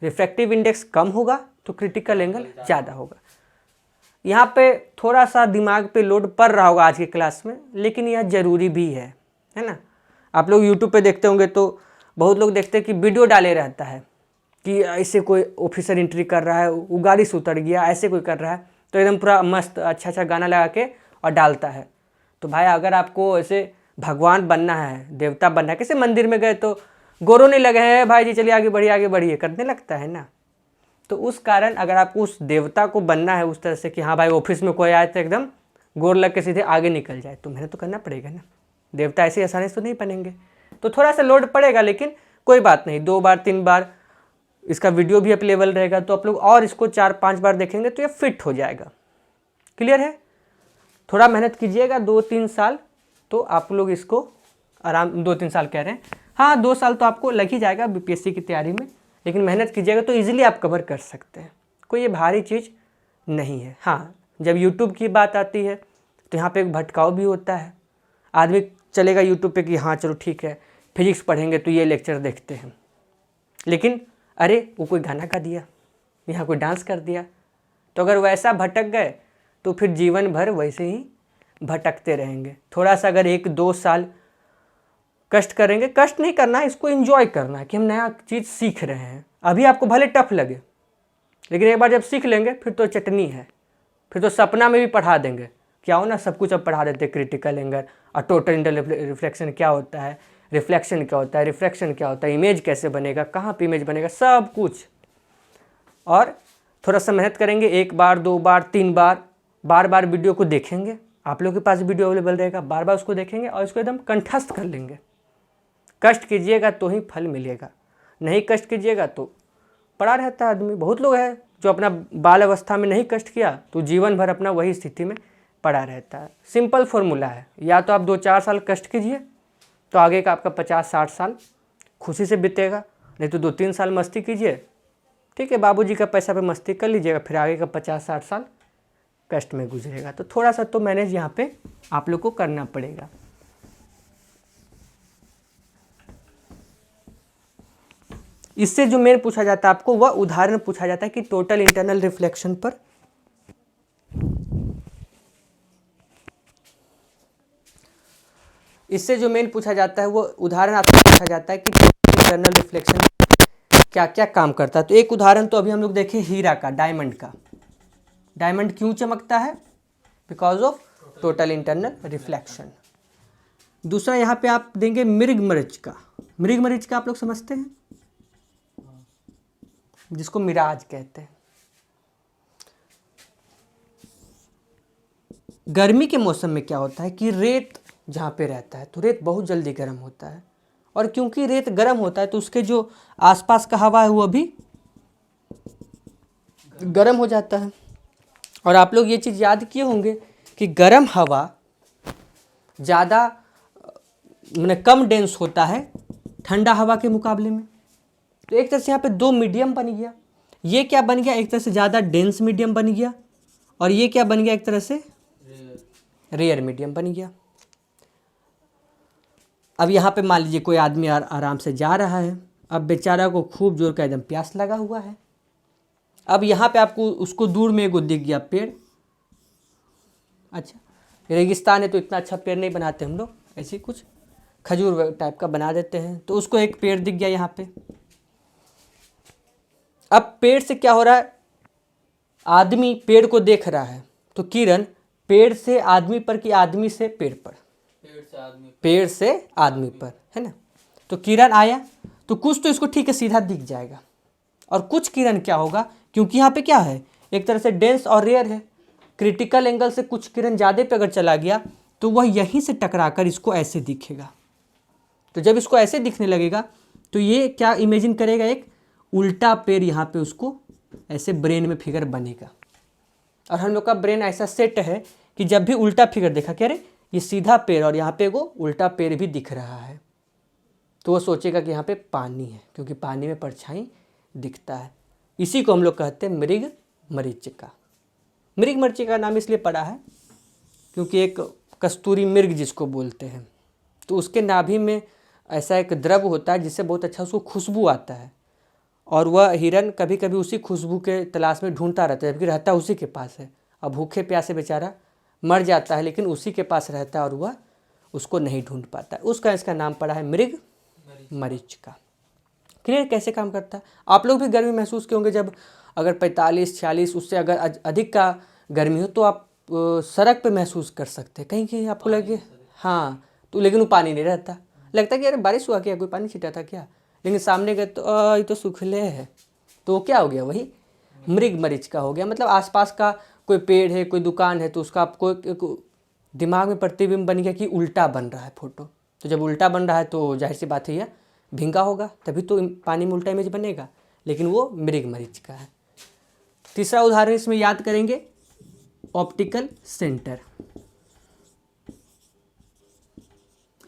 रिफ्रैक्टिव इंडेक्स कम होगा तो क्रिटिकल एंगल ज़्यादा होगा। यहाँ पे थोड़ा सा दिमाग पे लोड पड़ रहा होगा आज की क्लास में, लेकिन यह ज़रूरी भी है ना। आप लोग यूट्यूब पे देखते होंगे तो बहुत लोग देखते हैं कि वीडियो डाले रहता है कि ऐसे कोई ऑफिसर एंट्री कर रहा है, वो गाड़ी से उतर गया, ऐसे कोई कर रहा है, तो एकदम पूरा मस्त अच्छा गाना लगा के और डालता है। तो भाई अगर आपको ऐसे भगवान बनना है, देवता बनना है, किसी मंदिर में गए तो गोरों नहीं लगे हैं भाई जी चलिए आगे बढ़िए करने लगता है ना। तो उस कारण अगर आपको उस देवता को बनना है उस तरह से कि हाँ भाई ऑफिस में कोई आए तो एकदम गोर लग के सीधे आगे निकल जाए, तो मेहनत तो करना पड़ेगा ना। देवता ऐसे आसानी से तो नहीं बनेंगे, तो थोड़ा सा लोड पड़ेगा, लेकिन कोई बात नहीं, 2 बार 3 बार इसका वीडियो भी अवेलेबल रहेगा, तो आप लोग और इसको 4-5 बार देखेंगे तो ये फिट हो जाएगा। क्लियर है? थोड़ा मेहनत कीजिएगा 2-3 साल, तो आप लोग इसको आराम, 2-3 साल कह रहे हैं, हाँ 2 साल तो आपको लग ही जाएगा बीपीएससी की तैयारी में, लेकिन मेहनत कीजिएगा तो इजीली आप कवर कर सकते हैं। कोई ये भारी चीज़ नहीं है। हाँ, जब यूट्यूब की बात आती है तो यहाँ पे एक भटकाव भी होता है। आदमी चलेगा यूट्यूब पे कि हाँ चलो ठीक है फिजिक्स पढ़ेंगे तो ये लेक्चर देखते हैं, लेकिन अरे वो कोई गाना गा दिया, यहाँ कोई डांस कर दिया, तो अगर वैसा भटक गए तो फिर जीवन भर वैसे ही भटकते रहेंगे। थोड़ा सा अगर 1-2 साल कष्ट करेंगे, कष्ट नहीं करना है, इसको एंजॉय करना है कि हम नया चीज़ सीख रहे हैं। अभी आपको भले टफ लगे, लेकिन एक बार जब सीख लेंगे फिर तो चटनी है, फिर तो सपना में भी पढ़ा देंगे। क्या हो ना, सब कुछ अब पढ़ा देते, क्रिटिकल एंगल और टोटल इंटरनल रिफ्लेक्शन क्या होता है, रिफ्लेक्शन क्या होता है, रिफ्रैक्शन क्या होता है, इमेज कैसे बनेगा, कहाँ पे इमेज बनेगा, सब कुछ। और थोड़ा सा मेहनत करेंगे, 1 बार 2 बार 3 बार, बार वीडियो को देखेंगे, आप लोगों के पास वीडियो अवेलेबल रहेगा, बार उसको देखेंगे और इसको एकदम कंठस्थ कर लेंगे। कष्ट कीजिएगा तो ही फल मिलेगा, नहीं कष्ट कीजिएगा तो पड़ा रहता है आदमी। बहुत लोग हैं जो अपना बाल अवस्था में नहीं कष्ट किया तो जीवन भर अपना वही स्थिति में पड़ा रहता है। सिंपल फॉर्मूला है, या तो आप 2-4 साल कष्ट कीजिए तो आगे का आपका 50-60 साल खुशी से बीतेगा, नहीं तो 2-3 साल मस्ती कीजिए, ठीक है, बाबूजी का पैसा पे मस्ती कर लीजिएगा, फिर आगे का 50-60 साल कष्ट में गुजरेगा। तो थोड़ा सा तो मैनेज यहाँ पे आप लोग को करना पड़ेगा। इससे जो मेन पूछा जाता है आपको, वह उदाहरण पूछा जाता है कि टोटल इंटरनल रिफ्लेक्शन पर इससे जो मेन पूछा जाता है वो उदाहरण आपसे पूछा जाता है कि टोटल इंटरनल रिफ्लेक्शन क्या क्या काम करता है। तो एक उदाहरण तो अभी हम लोग देखें हीरा का, डायमंड का। डायमंड क्यों चमकता है? Because of total internal reflection. दूसरा यहाँ पे आप देंगे मृगमरीच का। मृगमरीच का आप लोग समझते हैं, जिसको मिराज कहते हैं। गर्मी के मौसम में क्या होता है कि रेत जहाँ पे रहता है तो रेत बहुत जल्दी गर्म होता है, और क्योंकि रेत गर्म होता है तो उसके जो आसपास का हवा है वो भी गर्म हो जाता है। और आप लोग ये चीज़ याद किए होंगे कि गर्म हवा ज़्यादा मैंने कम डेंस होता है ठंडा हवा के मुकाबले में। तो एक तरह से यहाँ पे दो मीडियम बन गया। ये क्या बन गया, एक तरह से ज़्यादा डेंस मीडियम बन गया, और ये क्या बन गया, एक तरह से रेयर मीडियम बन गया। अब यहाँ पे मान लीजिए कोई आदमी आराम से जा रहा है, अब बेचारा को खूब जोर का एकदम प्यास लगा हुआ है। अब यहाँ पे आपको उसको दूर में एगो दिख गया पेड़। अच्छा, रेगिस्तान है तो इतना अच्छा पेड़ नहीं बनाते हम लोग, ऐसे कुछ खजूर टाइप का बना देते हैं। तो उसको एक पेड़ दिख गया यहाँ पे। अब पेड़ से क्या हो रहा है, आदमी पेड़ को देख रहा है, तो किरण पेड़ से आदमी पर कि आदमी से पेड़ पर, पेड़ से आदमी पर, है ना। तो किरण आया तो कुछ तो इसको ठीक है सीधा दिख जाएगा, और कुछ किरण क्या होगा, क्योंकि यहाँ पे क्या है, एक तरह से डेंस और रेयर है, क्रिटिकल एंगल से कुछ किरण ज़्यादा पे अगर चला गया तो वह यहीं से टकराकर इसको ऐसे दिखेगा। तो जब इसको ऐसे दिखने लगेगा तो ये क्या इमेजिन करेगा, एक उल्टा पेड़ यहाँ पे उसको ऐसे ब्रेन में फिगर बनेगा। और हम लोग का ब्रेन ऐसा सेट है कि जब भी उल्टा फिगर देखा, कह रहे ये सीधा पेड़ और यहाँ पे वो उल्टा पेड़ भी दिख रहा है, तो वो सोचेगा कि यहाँ पे पानी है, क्योंकि पानी में परछाई दिखता है। इसी को हम लोग कहते हैं मृग मरीचिका। मृग मरीचिका नाम इसलिए पड़ा है क्योंकि एक कस्तूरी मृग जिसको बोलते हैं, तो उसके नाभि में ऐसा एक द्रव होता है जिससे बहुत अच्छा उसको खुशबू आता है, और वह हिरन कभी कभी उसी खुशबू के तलाश में ढूंढता रहता है, जबकि रहता उसी के पास है। अब भूखे प्यासे बेचारा मर जाता है, लेकिन उसी के पास रहता है और वह उसको नहीं ढूंढ पाता है। उसका इसका नाम पड़ा है मृग मरीचिका। क्लियर कैसे काम करता है। आप लोग भी गर्मी महसूस किए होंगे, जब अगर 45-46 उससे अगर अधिक का गर्मी हो तो आप सड़क पे महसूस कर सकते हैं, कहीं कहीं आपको लगे हाँ, तो लेकिन वो पानी नहीं रहता, लगता है कि अरे बारिश हुआ क्या, कोई पानी छिटा था क्या, लेकिन सामने गए तो ये तो सूखले है, तो क्या हो गया, वही मृग मरीचिका हो गया। मतलब आसपास का कोई पेड़ है, कोई दुकान है, तो उसका आपको दिमाग में प्रतिबिंब बन गया कि उल्टा बन रहा है फोटो। तो जब उल्टा बन रहा है तो जाहिर सी बात है यह भींगा होगा, तभी तो पानी में उल्टा इमेज बनेगा, लेकिन वो मृग मरीचिका है। तीसरा उदाहरण इसमें याद करेंगे, ऑप्टिकल सेंटर।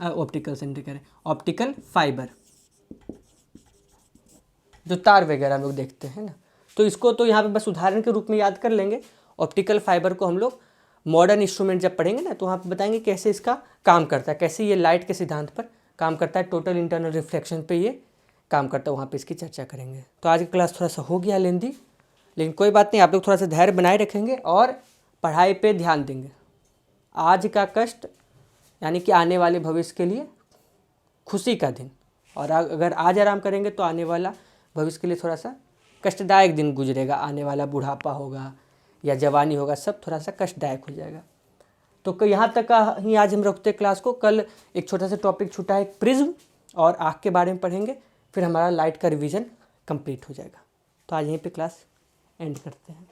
ऑप्टिकल सेंटर कह रहे हैं, ऑप्टिकल फाइबर, जो तार वगैरह हम लोग देखते हैं ना, तो इसको तो यहाँ पे बस उदाहरण के रूप में याद कर लेंगे। ऑप्टिकल फाइबर को हम लोग मॉडर्न इंस्ट्रूमेंट जब पढ़ेंगे ना, तो वहाँ पे बताएंगे कैसे इसका काम करता है, कैसे ये लाइट के सिद्धांत पर काम करता है, टोटल इंटरनल रिफ्लेक्शन पे ये काम करता है, वहाँ पे इसकी चर्चा करेंगे। तो आज की क्लास थोड़ा सा हो गया लेंदी, लेकिन कोई बात नहीं, आप लोग थोड़ा सा धैर्य बनाए रखेंगे और पढ़ाई पे ध्यान देंगे। आज का कष्ट यानी कि आने वाले भविष्य के लिए खुशी का दिन, और अगर आज आराम करेंगे तो आने वाला भविष्य के लिए थोड़ा सा कष्टदायक दिन गुजरेगा। आने वाला बुढ़ापा होगा या जवानी होगा, सब थोड़ा सा कष्टदायक हो जाएगा। तो यहाँ तक का ही आज हम रखते क्लास को। कल एक छोटा सा टॉपिक छूटा है, प्रिज्म और आँख के बारे में पढ़ेंगे, फिर हमारा लाइट का रिवीजन कंप्लीट हो जाएगा। तो आज यहीं पे क्लास एंड करते हैं।